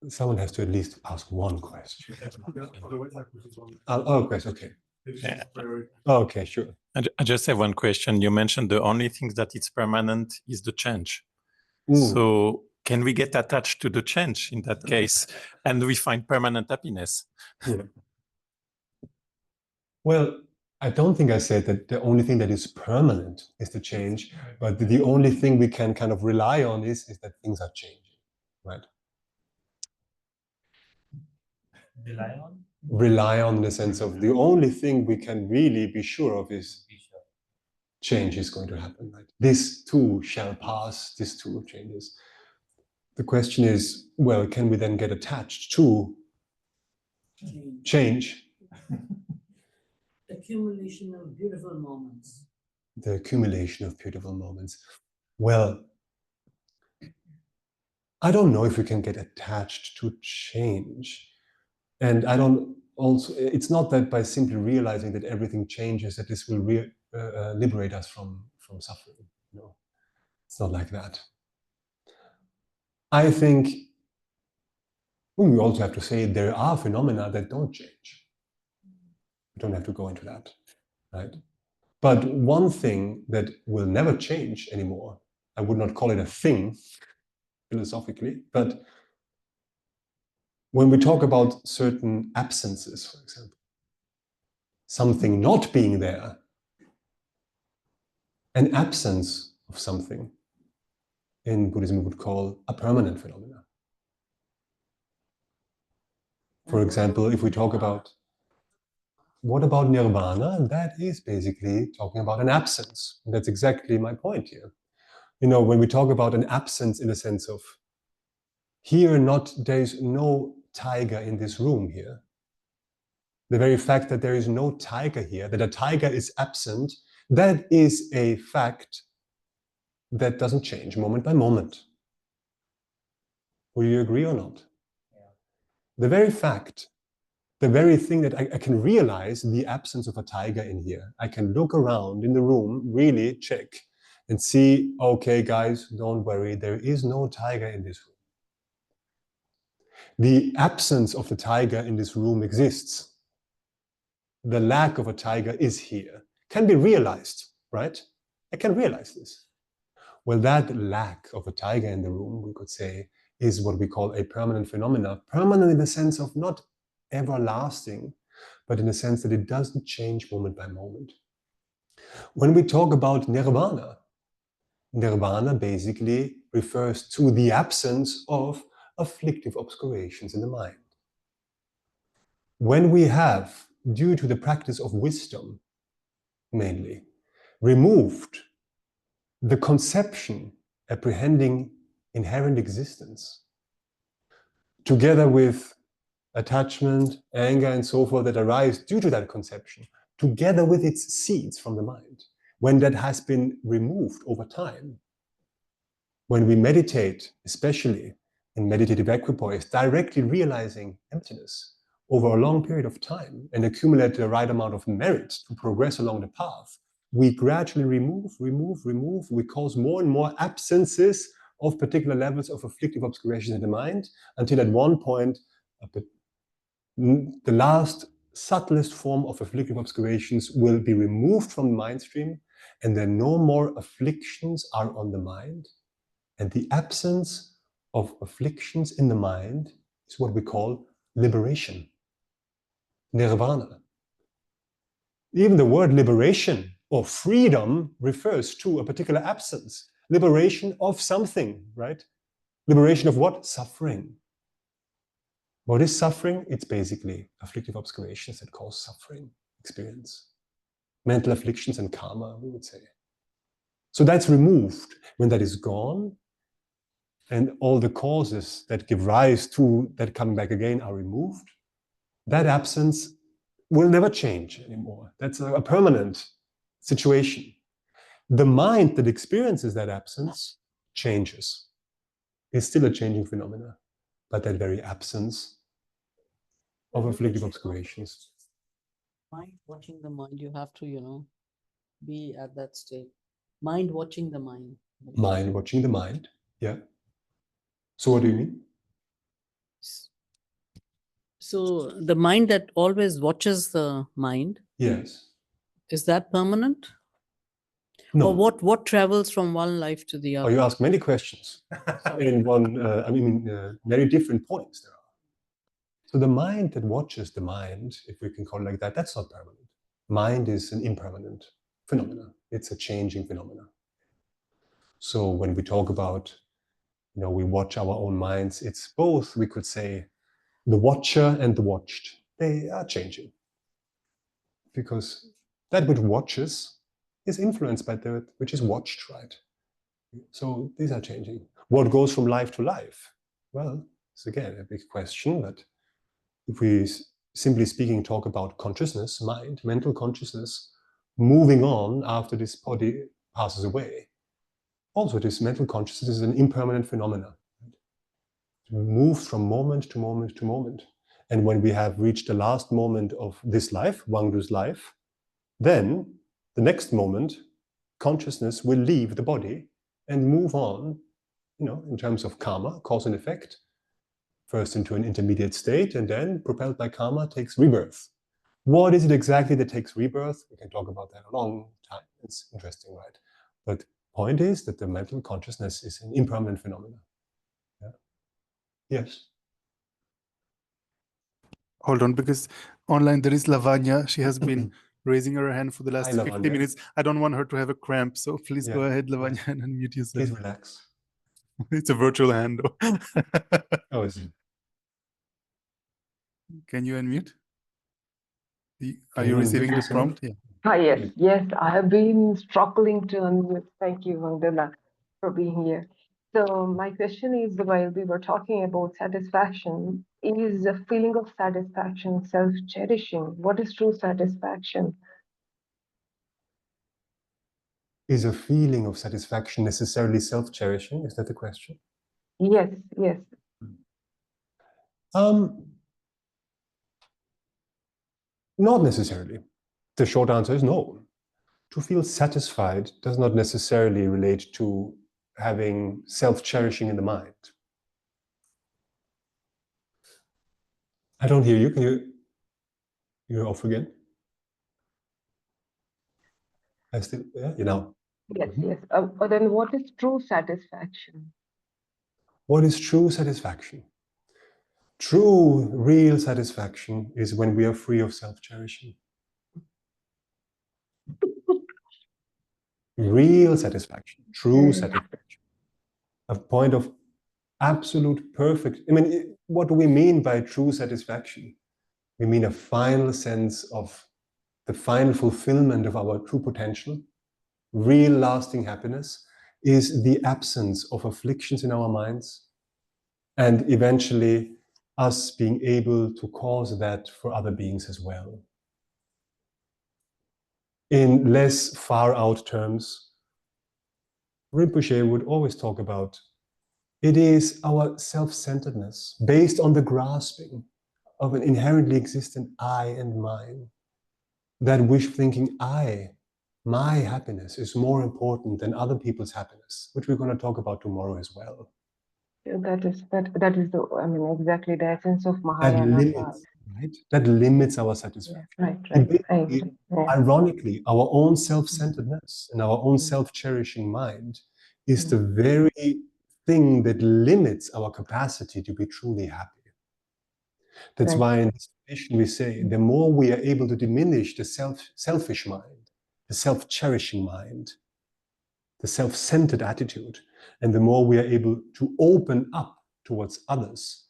Someone has to at least ask one question. Oh, question, okay. Yeah. Okay, sure. I just have one question. You mentioned the only thing that is permanent is the change. Mm. So can we get attached to the change in that case and we find permanent happiness? Yeah. Well, I don't think I said that the only thing that is permanent is the change, but the only thing we can kind of rely on is that things are changing, right? Rely on? Rely on in the sense of the only thing we can really be sure of is change is going to happen, right? This too shall pass, this too changes. The question is, well, can we then get attached to change? Accumulation of beautiful moments. The accumulation of beautiful moments. Well, I don't know if we can get attached to change. And I don't also, it's not that by simply realizing that everything changes, that this will liberate us from suffering. No, it's not like that. I think we also have to say there are phenomena that don't change. We don't have to go into that, right? But one thing that will never change anymore, I would not call it a thing philosophically, but when we talk about certain absences, for example, something not being there, an absence of something in Buddhism we would call a permanent phenomena. For example, if we talk about, what about nirvana? That is basically talking about an absence. And that's exactly my point here. You know, when we talk about an absence in the sense of here, there's no tiger in this room here. The very fact that there is no tiger here, that a tiger is absent, that is a fact that doesn't change moment by moment. Will you agree or not? Yeah. The very fact, the very thing that I can realize the absence of a tiger in here. I can look around in the room, really check and see, okay, guys, don't worry, there is no tiger in this room. The absence of the tiger in this room exists. The lack of a tiger is here, can be realized, right? I can realize this. Well, that lack of a tiger in the room, we could say, is what we call a permanent phenomena. Permanent in the sense of not everlasting, but in the sense that it doesn't change moment by moment. When we talk about nirvana, nirvana basically refers to the absence of afflictive obscurations in the mind. When we have, due to the practice of wisdom, mainly, removed the conception apprehending inherent existence, together with attachment, anger, and so forth that arise due to that conception, together with its seeds from the mind, when that has been removed over time, when we meditate, especially in meditative equipoise, directly realizing emptiness over a long period of time and accumulate the right amount of merit to progress along the path, we gradually remove, we cause more and more absences of particular levels of afflictive obscurations in the mind, until at one point, the last subtlest form of afflictive obscurations will be removed from the mind stream, and then no more afflictions are on the mind. And the absence of afflictions in the mind is what we call liberation, nirvana. Even the word liberation or freedom refers to a particular absence, liberation of something, right? Liberation of what? Suffering. What is suffering? It's basically afflictive obscurations that cause suffering experience. Mental afflictions and karma, we would say. So that's removed. When that is gone, and all the causes that give rise to that coming back again are removed, that absence will never change anymore. That's a permanent situation. The mind that experiences that absence changes. It's still a changing phenomena, but that very absence of afflictive obscurations. Mind watching the mind, you have to, be at that state. Mind watching the mind. Mind watching the mind, yeah. So what do you mean? So the mind that always watches the mind, Yes. is that permanent? No. Or what travels from one life to the Oh, other? you ask many questions in one, very different points there are. So the mind that watches the mind, if we can call it like that, that's not permanent. Mind is an impermanent phenomena. It's a changing phenomena. So when we talk about, we watch our own minds, it's both, we could say, the watcher and the watched. They are changing. Because that which watches is influenced by that which is watched, right? So these are changing. What goes from life to life? Well, it's again a big question, but if we simply speaking talk about consciousness, mind, mental consciousness, moving on after this body passes away, also this mental consciousness is an impermanent phenomena. It moves from moment to moment to moment. And when we have reached the last moment of this life, Wangdu's life, then the next moment, consciousness will leave the body and move on, in terms of karma, cause and effect, first into an intermediate state, and then, propelled by karma, takes rebirth. What is it exactly that takes rebirth? We can talk about that a long time. It's interesting, right? But the point is that the mental consciousness is an impermanent phenomenon. Yeah. Yes. Hold on, because online there is Lavanya. She has been raising her hand for the last Hi, 50 Lavanya. minutes. I don't want her to have a cramp, so please go Yeah, ahead, Lavanya, and unmute yourself. Please relax. It's a virtual hand. Oh, is it? Can you unmute? Are Can you you unmute receiving the yourself? prompt? Yeah. Yes, I have been struggling to unmute. Thank you, Vandana, for being here. So my question is, while we were talking about satisfaction, is a feeling of satisfaction self-cherishing? What is true satisfaction? Is a feeling of satisfaction necessarily self-cherishing? Is that the question? Yes. Not necessarily. The short answer is no. To feel satisfied does not necessarily relate to having self-cherishing in the mind. I don't hear you. You're off again? Yeah, you know. Yes. But then what is true satisfaction? What is true satisfaction? True, real satisfaction is when we are free of self-cherishing. Real satisfaction, true satisfaction. A point of absolute perfect. What do we mean by true satisfaction? We mean a final sense of the final fulfillment of our true potential. Real lasting happiness is the absence of afflictions in our minds, and eventually us being able to cause that for other beings as well. In less far out terms, Rinpoche would always talk about it is our self-centeredness based on the grasping of an inherently existent I and mine. That wish thinking my happiness is more important than other people's happiness, which we're going to talk about tomorrow as well. That is the, I mean, exactly the essence of That Mahayana. limits, right? That limits our satisfaction. Yeah, right. It I agree. Yeah. Ironically, our own self-centeredness and our own self-cherishing mind is the very thing that limits our capacity to be truly happy. That's Right. why in this tradition we say, the more we are able to diminish the selfish mind, the self-cherishing mind, the self-centered attitude, and the more we are able to open up towards others,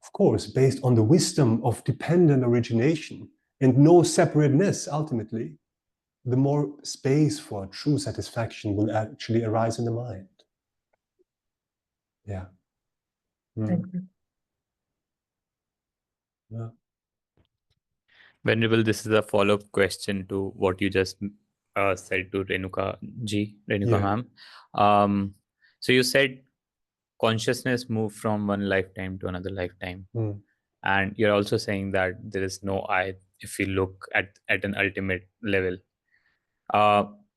of course, based on the wisdom of dependent origination and no separateness, ultimately, the more space for true satisfaction will actually arise in the mind. Yeah. Thank you. Yeah. Venerable, this is a follow-up question to what you just said to Renuka ma'am. So you said consciousness moved from one lifetime to another lifetime. And you're also saying that there is no I if we look at an ultimate level.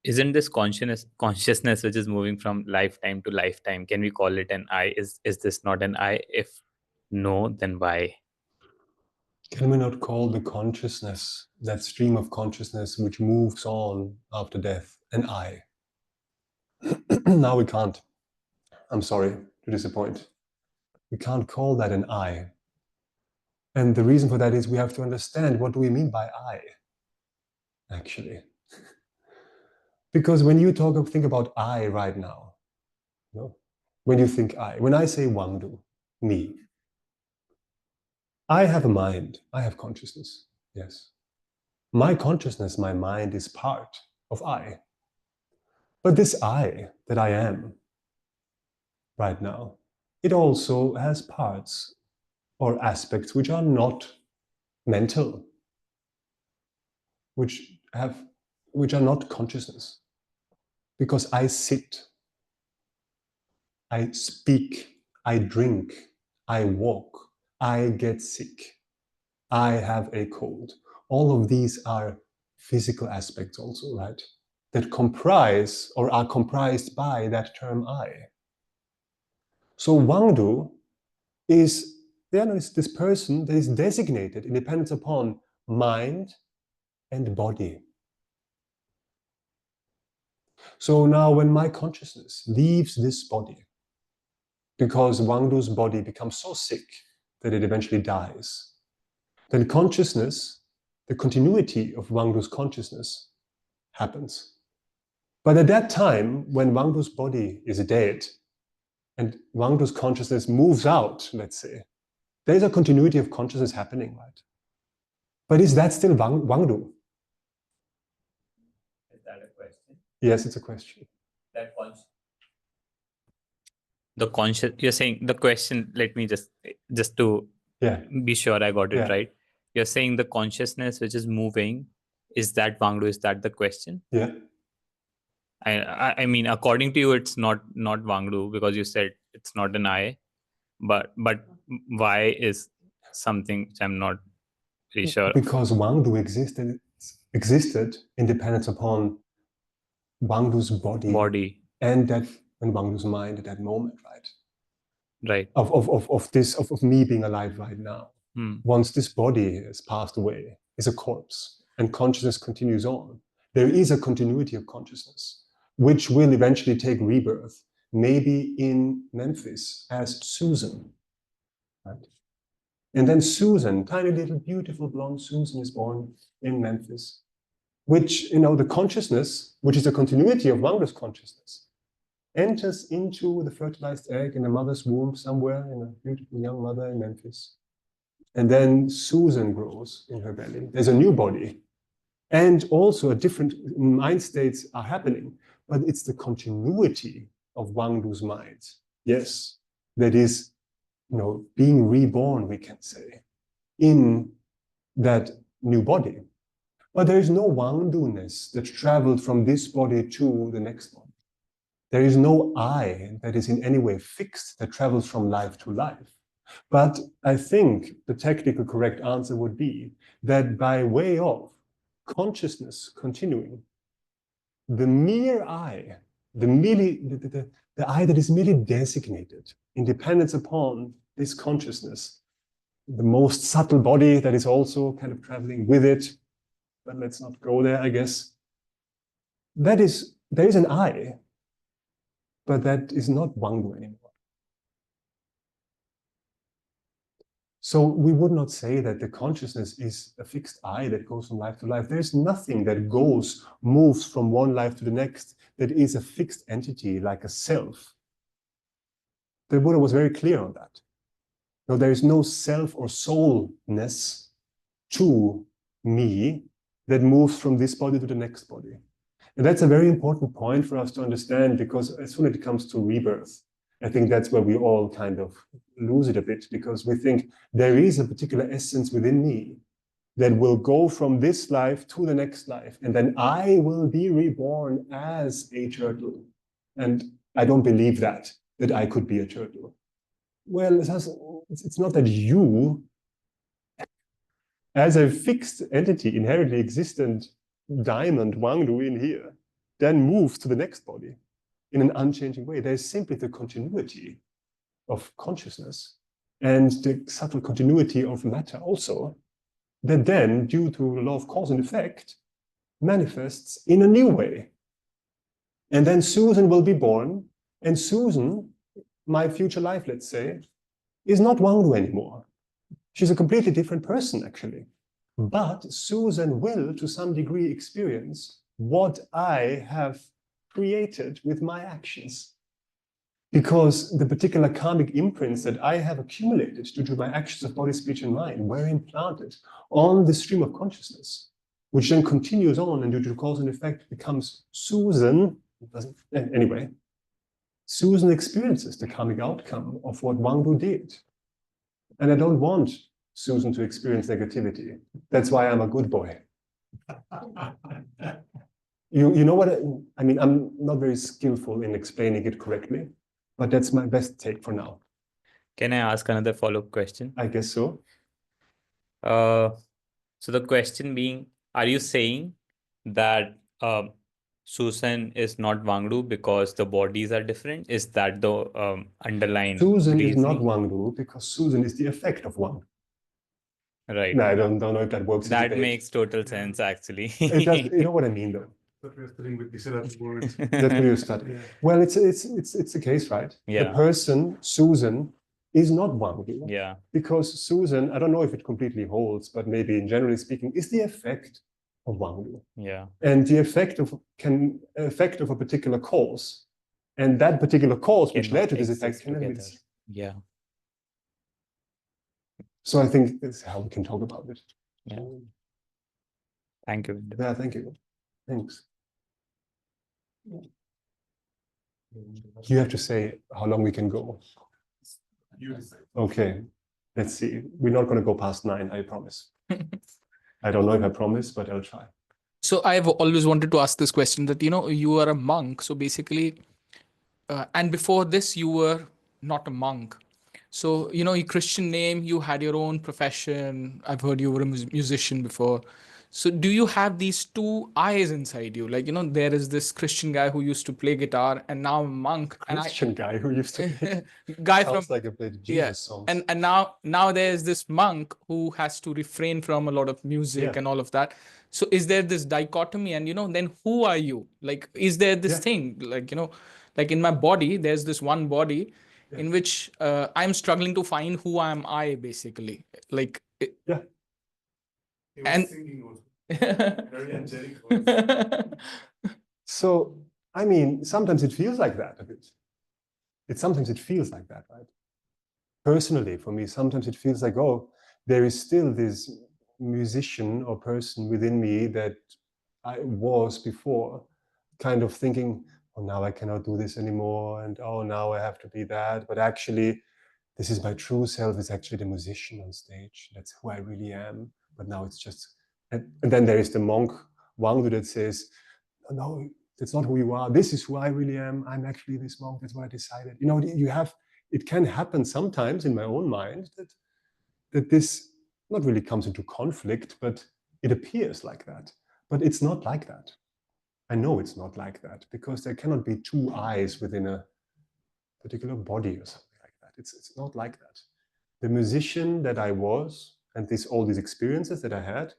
Isn't this consciousness which is moving from lifetime to lifetime, can we call it an I? Is this not an I? If no, then why? Can we not call the consciousness, that stream of consciousness which moves on after death, an I? Now we can't. I'm sorry to disappoint. We can't call that an I. And the reason for that is we have to understand, what do we mean by I, actually? Because when you think about I right now, when you think I, when I say Wangdu, me, I have a mind, I have consciousness, yes. My consciousness, my mind is part of I. But this I that I am right now, it also has parts or aspects which are not mental, which are not consciousness. Because I sit, I speak, I drink, I walk, I get sick, I have a cold. All of these are physical aspects also, right? That comprise or are comprised by that term I. So Wangdu is this person that is designated in dependence upon mind and body. So now when my consciousness leaves this body, because Wangdu's body becomes so sick that it eventually dies, then consciousness, the continuity of Wangdu's consciousness happens. But at that time, when Wangdu's body is dead and Wangdu's consciousness moves out, let's say, there's a continuity of consciousness happening, right? But is that still Wangdu? Is that a question? Yes, it's a question. You're saying the question, let me just to be sure I got it right. You're saying the consciousness which is moving, is that Wangdu? Is that the question? Yeah. I mean, according to you, it's not Wangdu, because you said it's not an I, but why is something which I'm not very sure? Because Wangdu existed in dependence upon Wangdu's body and that and Wangdu's mind at that moment, right? Right. Of me being alive right now. Once this body has passed away, is a corpse, and consciousness continues on, there is a continuity of consciousness, which will eventually take rebirth, maybe in Memphis as Susan, right? And then Susan, tiny little beautiful blonde Susan, is born in Memphis, which, the consciousness, which is a continuity of Wangdu's consciousness, enters into the fertilized egg in a mother's womb somewhere, in a beautiful young mother in Memphis. And then Susan grows in her belly. There's a new body. And also a different mind states are happening. But it's the continuity of Wangdu's mind, yes, that is being reborn, we can say, in that new body. But there is no Wangdu-ness that traveled from this body to the next body. There is no I that is in any way fixed that travels from life to life. But I think the technical correct answer would be that by way of consciousness continuing, the mere I, the I that is merely designated in dependence upon this consciousness, the most subtle body that is also kind of traveling with it, but let's not go there, I guess. There is an I, but that is not Wangdu anymore. So we would not say that the consciousness is a fixed I that goes from life to life. There's nothing that moves from one life to the next that is a fixed entity like a self. The Buddha was very clear on that. No, there is no self or soulness to me that moves from this body to the next body. And that's a very important point for us to understand, because as soon as it comes to rebirth, I think that's where we all kind of lose it a bit, because we think there is a particular essence within me that will go from this life to the next life, and then I will be reborn as a turtle. And I don't believe that I could be a turtle. Well, it's not that you, as a fixed entity, inherently existent diamond Wangdu in here, then moves to the next body in an unchanging way. There's simply the continuity of consciousness and the subtle continuity of matter also, that then, due to the law of cause and effect, manifests in a new way. And then Susan will be born, and Susan, my future life, let's say, is not Wangdu anymore. She's a completely different person, actually. But Susan will, to some degree, experience what I have created with my actions. Because the particular karmic imprints that I have accumulated due to my actions of body, speech, and mind were implanted on the stream of consciousness, which then continues on, and due to cause and effect becomes Susan. Anyway, Susan experiences the karmic outcome of what Wangdu did. And I don't want Susan to experience negativity. That's why I'm a good boy. You know what I mean? I'm not very skillful in explaining it correctly, but that's my best take for now. Can I ask another follow-up question? I guess so. So the question being, are you saying that Susan is not Wangdu because the bodies are different? Is that the underlying Susan reasoning? is not Wangdu because Susan is the effect of Wangdu. Right. No, I don't know if that works. That makes total sense, actually. It does, you know what I mean, though. But we're studying with Dissatisfaction words. That's what you study. Yeah. Well, it's the case, right? Yeah. The person, Susan, is not Wangdu. Yeah. Because Susan, I don't know if it completely holds, but maybe in generally speaking, is the effect of Wangdu. Yeah. And the effect of a particular cause. And that particular cause which led to this effect can never be. Yeah. So I think this is how we can talk about it. Yeah. Thank you. Yeah, thank you. Thanks. You have to say how long we can go. You decide. Okay, let's see. We're not going to go past 9, I promise. I don't know if I promise, but I'll try. So I've always wanted to ask this question that, you are a monk. So basically, and before this, you were not a monk. So, your Christian name, you had your own profession. I've heard you were a musician before. So do you have these two eyes inside you? Like, there is this Christian guy who used to play guitar, and now I'm a monk. Christian guy who used to play. Guy Sounds from like I played Jesus songs. and now there's this monk who has to refrain from a lot of music and all of that. So is there this dichotomy? And then who are you? Like, is there this thing? Like, like in my body, there's this one body in which I'm struggling to find who am I, basically. Like He was and singing also. Very angelic voice. So, I mean, sometimes it feels like that a bit. Sometimes it feels like that, right? Personally, for me, sometimes it feels like, oh, there is still this musician or person within me that I was before, kind of thinking, oh, now I cannot do this anymore, and oh, now I have to be that. But actually, this is my true self, is actually the musician on stage. That's who I really am. But now it's just, and then there is the monk Wangdu that says, no, that's not who you are. This is who I really am. I'm actually this monk. That's what I decided. You know, it can happen sometimes in my own mind that this not really comes into conflict, but it appears like that. But it's not like that. I know it's not like that, because there cannot be two eyes within a particular body or something like that. It's not like that. The musician that I was, and all these experiences that I had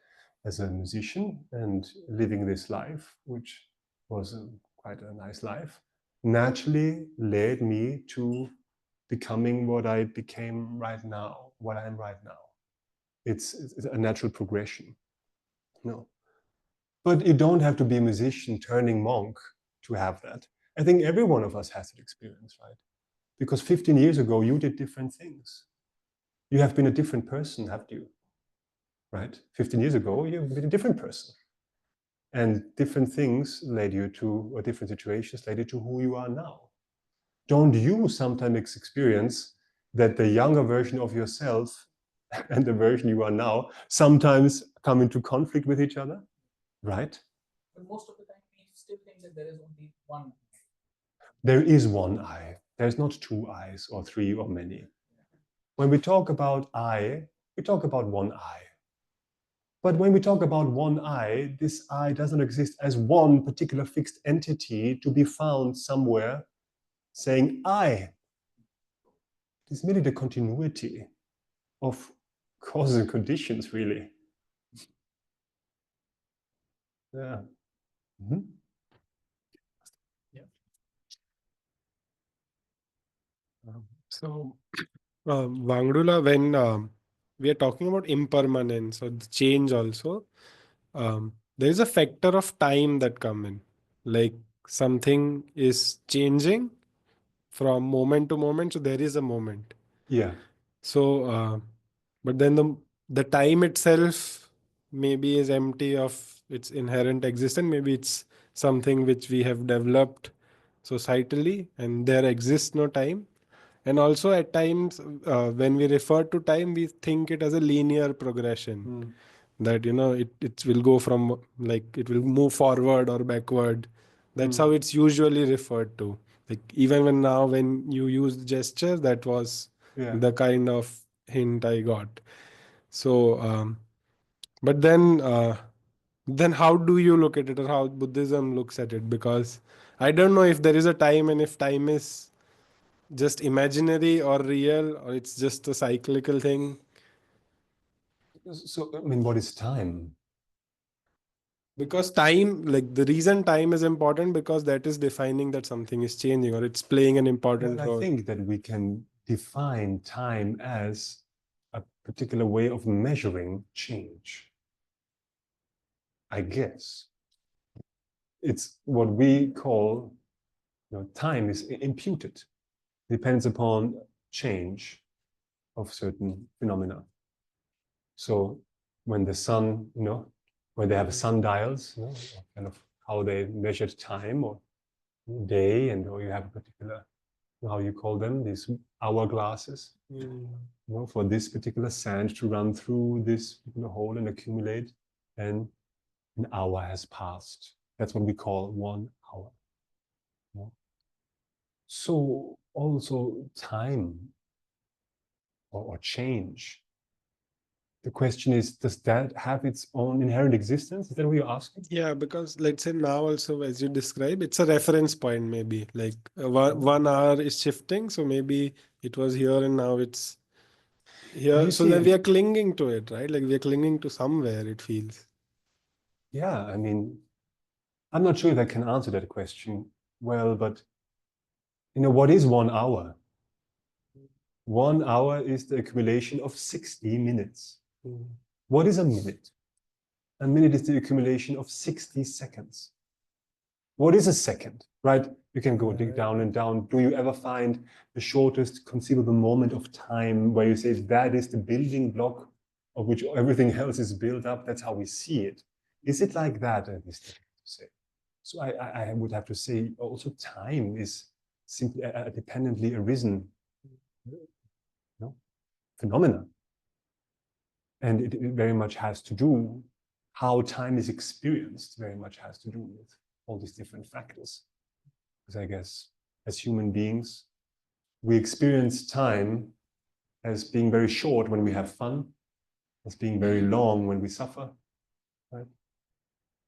as a musician and living this life, which was quite a nice life, naturally led me to becoming what I became right now, what I am right now. It's a natural progression. No. But you don't have to be a musician turning monk to have that. I think every one of us has that experience, right? Because 15 years ago, you did different things. You have been a different person, haven't you? Right? 15 years ago, you've been a different person. And different things led you to, or different situations led you to who you are now. Don't you sometimes experience that the younger version of yourself and the version you are now sometimes come into conflict with each other? Right? But most of the time, we still think that there is only one. There is one I. There's not two eyes or three or many. When we talk about I, we talk about one I. But when we talk about one I, this I doesn't exist as one particular fixed entity to be found somewhere saying I. It is merely the continuity of causes and conditions, really. Yeah. Mm-hmm. So, Wangdula, when we are talking about impermanence or the change also, there is a factor of time that come in. Like something is changing from moment to moment, so there is a moment. Yeah. So, but then the time itself maybe is empty of its inherent existence. Maybe it's something which we have developed societally, and there exists no time. And also at times, when we refer to time, we think it as a linear progression. That, you know, it will go from, like, it will move forward or backward. That's how it's usually referred to. Like, even when you use gesture, that was the kind of hint I got. So, but then how do you look at it, or how Buddhism looks at it? Because I don't know if there is a time, and if time is just imaginary or real, or it's just a cyclical thing. So, I mean, what is time? Because time, like the reason time is important, because that is defining that something is changing or it's playing an important role. I think that we can define time as a particular way of measuring change. I guess it's what we call, time is imputed. Depends upon change of certain phenomena. So when the sun, when they have sundials, kind of how they measured time or day, or you have a particular, how you call them, these hourglasses, for this particular sand to run through this particular hole and accumulate, and an hour has passed. That's what we call 1 hour. So also time or change. The question is, does that have its own inherent existence? Is that what you're asking? Yeah, because let's say now also, as you describe, it's a reference point maybe. Like 1 hour is shifting, so maybe it was here and now it's here. So then we are clinging to it, right? Like we are clinging to somewhere, it feels. Yeah, I mean, I'm not sure if I can answer that question well, but what is 1 hour? 1 hour is the accumulation of 60 minutes. What is a minute? A minute is the accumulation of 60 seconds. What is a second, right? You can go dig down and down. Do you ever find the shortest conceivable moment of time where you say that is the building block of which everything else is built up? That's how we see it. Is it like that? At least to say. So I would have to say also time is simply dependently arisen phenomena. And it very much has to do, how time is experienced very much has to do with all these different factors. Because I guess as human beings, we experience time as being very short when we have fun, as being very long when we suffer. Right?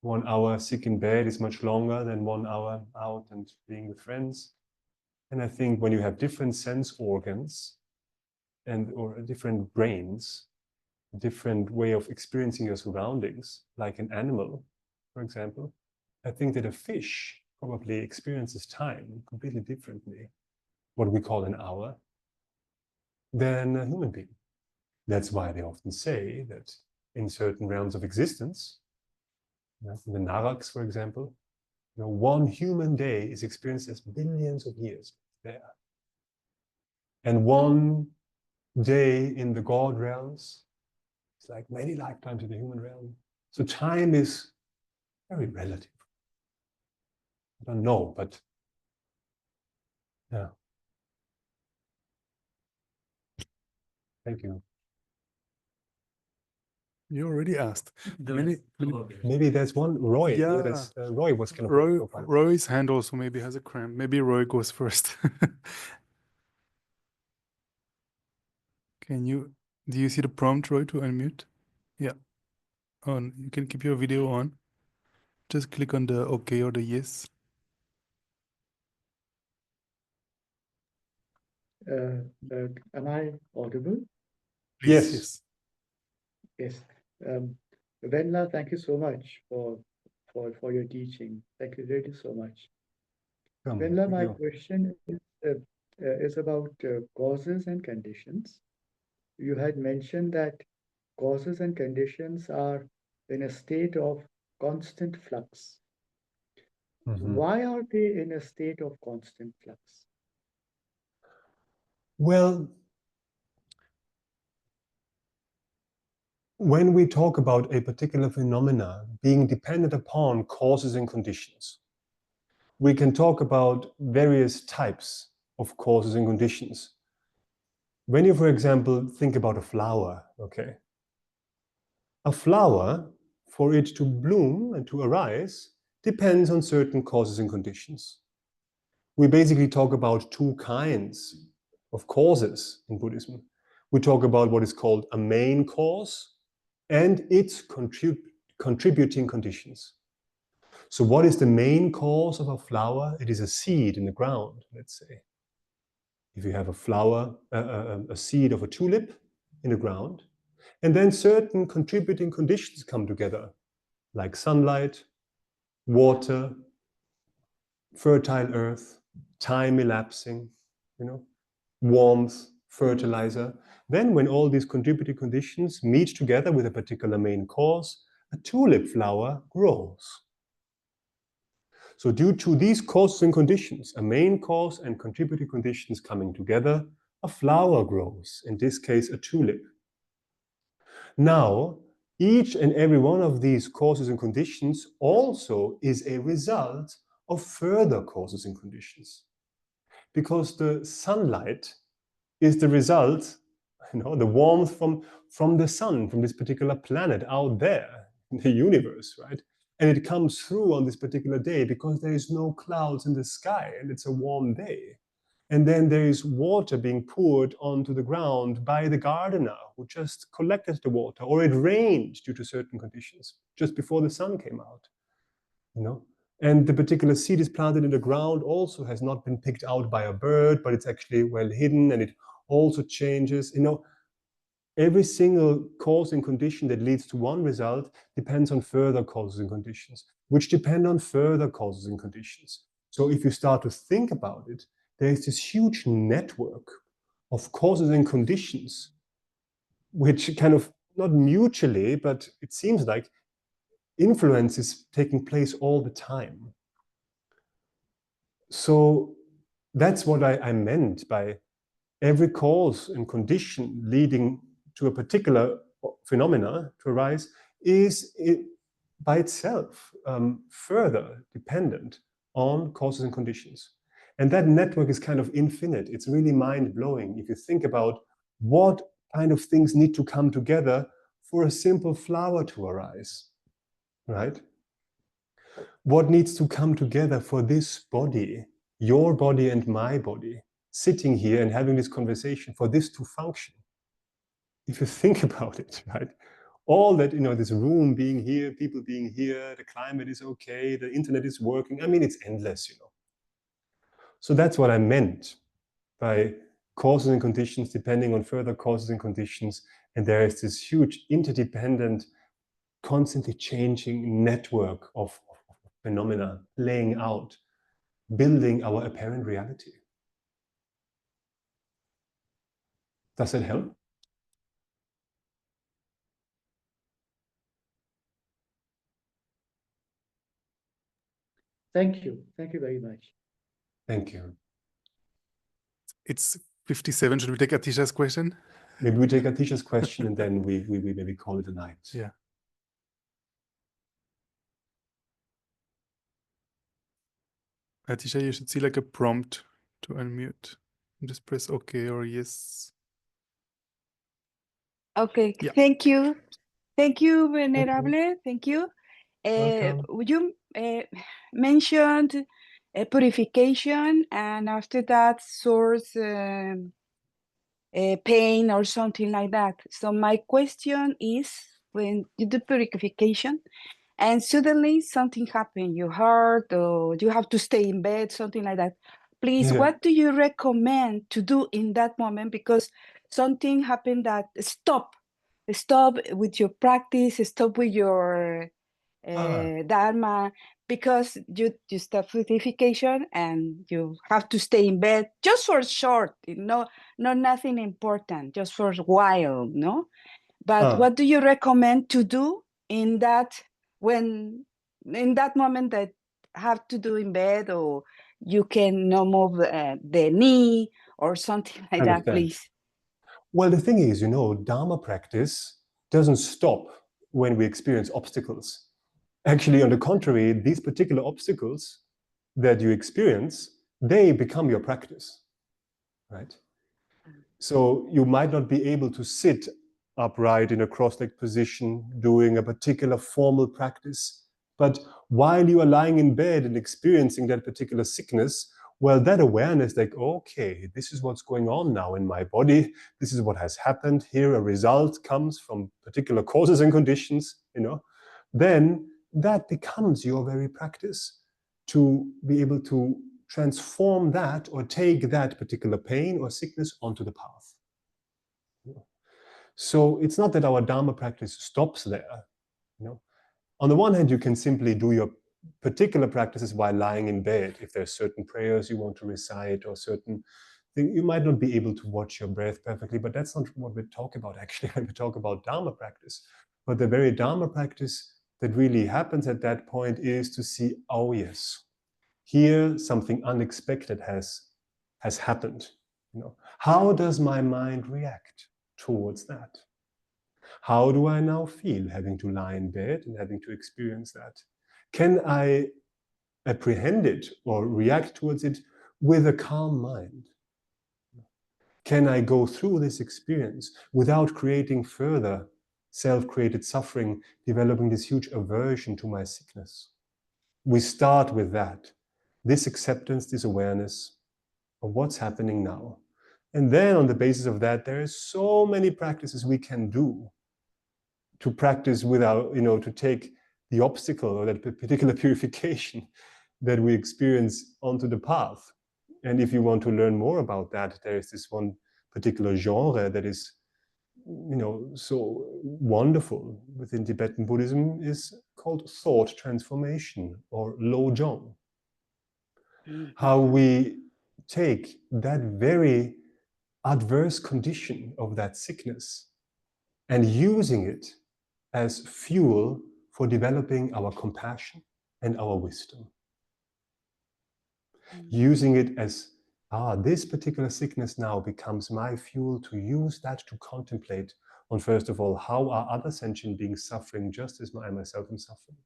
1 hour sick in bed is much longer than 1 hour out and being with friends. And I think when you have different sense organs or different brains, a different way of experiencing your surroundings, like an animal, for example, I think that a fish probably experiences time completely differently, what we call an hour, than a human being. That's why they often say that in certain realms of existence, in the Naraks, for example, 1 human day is experienced as billions of years there. And 1 day in the God realms, it's like many lifetimes in the human realm. So time is very relative. I don't know, but yeah. Thank you. You already asked. Maybe there's one, Roy. Yeah. Roy was kind of Roy's hand also maybe has a cramp. Maybe Roy goes first. Do you see the prompt, Roy, to unmute? Yeah. You can keep your video on. Just click on the OK or the yes. Am I audible? Yes. Yes. Yes. Venla, thank you so much for your teaching. Thank you really so much. Venla, my question is about causes and conditions. You had mentioned that causes and conditions are in a state of constant flux. Mm-hmm. Why are they in a state of constant flux? Well, when we talk about a particular phenomena being dependent upon causes and conditions, we can talk about various types of causes and conditions. When you, for example, think about a flower, okay? A flower, for it to bloom and to arise, depends on certain causes and conditions. We basically talk about 2 kinds of causes in Buddhism. We talk about what is called a main cause and its contributing conditions. So what is the main cause of a flower? It is a seed in the ground, let's say. If you have a flower, a seed of a tulip in the ground, and then certain contributing conditions come together, like sunlight, water, fertile earth, time elapsing, warmth, fertilizer. Then when all these contributing conditions meet together with a particular main cause, a tulip flower grows. So due to these causes and conditions, a main cause and contributing conditions coming together, a flower grows, in this case a tulip. Now, each and every one of these causes and conditions also is a result of further causes and conditions. Because the sunlight is the result, the warmth from the sun, from this particular planet out there in the universe, right? And it comes through on this particular day because there is no clouds in the sky and it's a warm day. And then there is water being poured onto the ground by the gardener who just collected the water, or it rained due to certain conditions just before the sun came out, And the particular seed is planted in the ground also has not been picked out by a bird, but it's actually well hidden, and it also changes. Every single cause and condition that leads to one result depends on further causes and conditions, which depend on further causes and conditions. So if you start to think about it, there is this huge network of causes and conditions, which kind of not mutually, but it seems like influence is taking place all the time. So that's what I meant by every cause and condition leading to a particular phenomena to arise is by itself further dependent on causes and conditions. And that network is kind of infinite. It's really mind-blowing if you think about what kind of things need to come together for a simple flower to arise, right? What needs to come together for this body, your body and my body, sitting here and having this conversation, for this to function? If you think about it, right? All that, this room being here, people being here, the climate is okay, the internet is working. I mean, it's endless, So that's what I meant by causes and conditions depending on further causes and conditions. And there is this huge interdependent, constantly changing network of phenomena playing out, building our apparent reality. Does that help? Thank you. Thank you very much. Thank you. It's 57. Should we take Atisha's question? Maybe we take Atisha's question and then we maybe call it a night. Yeah. Atisha, you should see like a prompt to unmute. Just press OK or yes. Okay, Yeah. thank you. Thank you, Venerable. Thank you. Welcome. You mentioned purification and after that source pain or something like that. So my question is, when you do purification and suddenly something happened, you hurt or you have to stay in bed, something like that. Please, what do you recommend to do in that moment? Because something happened that stop with your practice, stop with your Dharma, because you stop purification and you have to stay in bed just for short, not nothing important, just for a while, no? But what do you recommend to do in that moment that have to do in bed, or you can not move the knee or something like that, please? Well, the thing is, Dharma practice doesn't stop when we experience obstacles. Actually, on the contrary, these particular obstacles that you experience, they become your practice, right? So you might not be able to sit upright in a cross-legged position doing a particular formal practice, but while you are lying in bed and experiencing that particular sickness, well, that awareness, like, okay, this is what's going on now in my body. This is what has happened. Here a result comes from particular causes and conditions, then that becomes your very practice to be able to transform that or take that particular pain or sickness onto the path. So it's not that our Dharma practice stops there. On the one hand, you can simply do your particular practices while lying in bed. If there's certain prayers you want to recite or certain things, you might not be able to watch your breath perfectly, but that's not what we talk about actually when we talk about Dharma practice. But the very Dharma practice that really happens at that point is to see, oh yes, here something unexpected has happened. How does my mind react towards that? How do I now feel having to lie in bed and having to experience that? Can I apprehend it or react towards it with a calm mind? Can I go through this experience without creating further self-created suffering, developing this huge aversion to my sickness? We start with that, this acceptance, this awareness of what's happening now. And then on the basis of that, there are so many practices we can do to practice without, to take the obstacle or that particular purification that we experience onto the path. And if you want to learn more about that, there is this one particular genre that is, so wonderful within Tibetan Buddhism, is called thought transformation or lojong. How we take that very adverse condition of that sickness and using it as fuel for developing our compassion and our wisdom. Using it as, this particular sickness now becomes my fuel to use that to contemplate on, first of all, how are other sentient beings suffering just as I myself am suffering?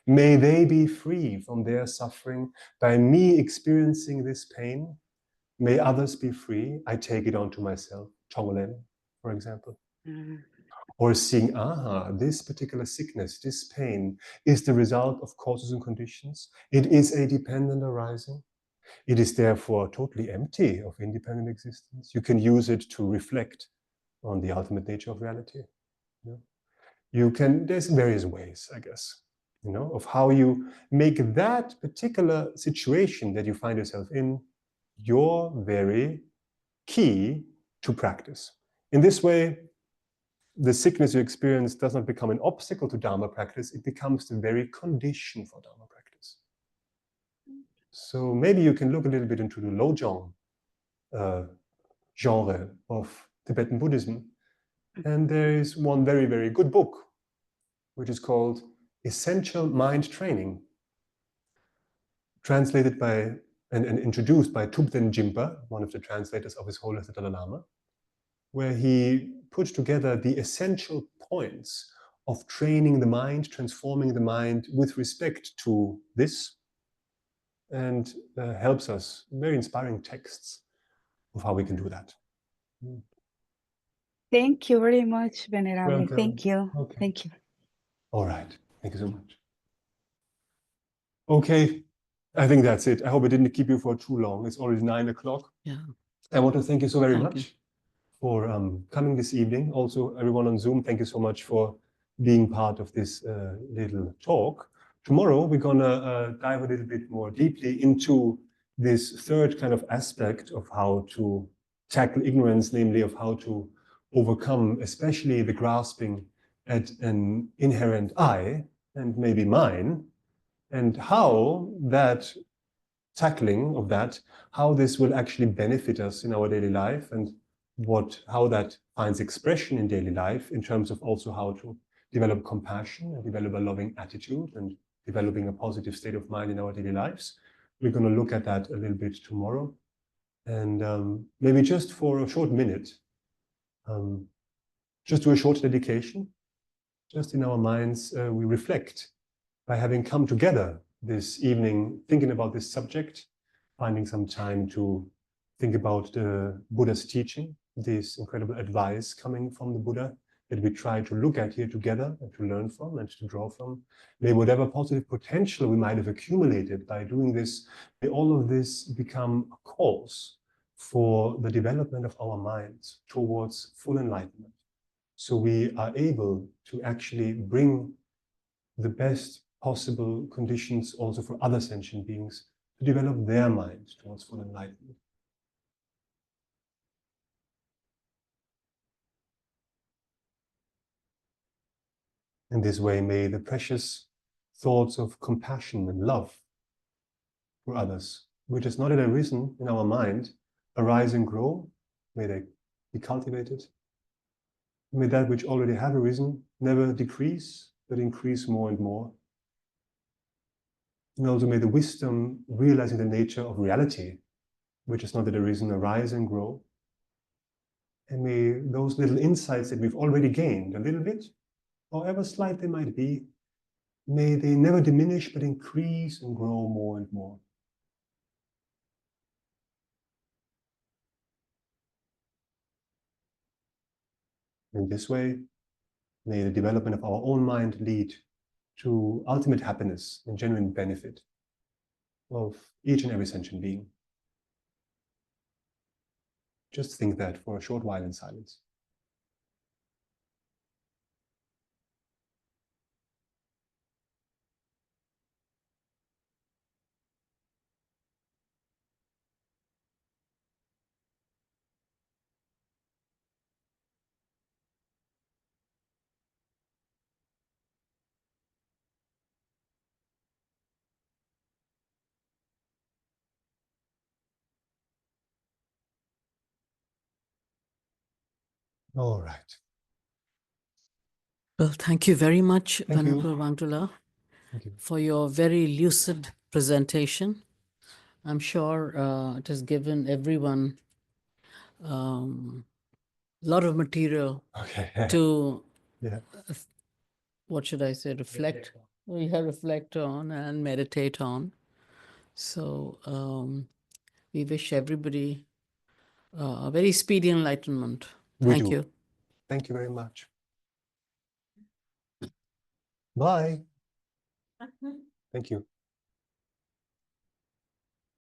May they be free from their suffering by me experiencing this pain. May others be free. I take it onto myself, Tonglen. for example. Mm. Or seeing, this particular sickness, this pain is the result of causes and conditions. It is a dependent arising. It is therefore totally empty of independent existence. You can use it to reflect on the ultimate nature of reality. There's various ways, I guess, of how you make that particular situation that you find yourself in your very key to practice. In this way, the sickness you experience does not become an obstacle to Dharma practice, it becomes the very condition for Dharma practice. So maybe you can look a little bit into the Lojong genre of Tibetan Buddhism. And there is one very, very good book, which is called Essential Mind Training, translated by and introduced by Thubten Jimpa, one of the translators of His Holiness the Dalai Lama, where he put together the essential points of training the mind, transforming the mind with respect to this, and helps us, very inspiring texts of how we can do that. Thank you very much, Venerable. Welcome. Thank you. Okay. Thank you. All right. Thank you so much. Okay. I think that's it. I hope I didn't keep you for too long. It's already 9 o'clock. Yeah. I want to thank you so very Thank much you. for coming this evening. Also, everyone on Zoom, thank you so much for being part of this little talk. Tomorrow, we're going to dive a little bit more deeply into this third kind of aspect of how to tackle ignorance, namely of how to overcome, especially the grasping at an inherent I and maybe mine, and how that tackling of that, how this will actually benefit us in our daily life, and how that finds expression in daily life in terms of also how to develop compassion and develop a loving attitude and developing a positive state of mind in our daily lives. We're going to look at that a little bit tomorrow. And maybe just for a short minute, just do a short dedication. Just in our minds, we reflect by having come together this evening, thinking about this subject, finding some time to think about the Buddha's teaching, this incredible advice coming from the Buddha that we try to look at here together and to learn from and to draw from. May whatever positive potential we might have accumulated by doing this, may all of this become a cause for the development of our minds towards full enlightenment. So we are able to actually bring the best possible conditions also for other sentient beings to develop their minds towards full enlightenment. In this way, may the precious thoughts of compassion and love for others, which has not yet arisen in our mind, arise and grow. May they be cultivated. May that which already have arisen never decrease, but increase more and more. And also may the wisdom realizing the nature of reality, which has not yet arisen, arise and grow. And may those little insights that we've already gained, a little bit, however slight they might be, may they never diminish, but increase and grow more and more. In this way, may the development of our own mind lead to ultimate happiness and genuine benefit of each and every sentient being. Just think that for a short while in silence. All right. Well, thank you very much, Thank you. Venerable Wangdu, Thank you. for your very lucid presentation. I'm sure it has given everyone a lot of material Okay. to, Yeah. what should I say, reflect on and meditate on. So we wish everybody a very speedy enlightenment. We Thank do. you. Thank you very much. Bye. Thank you.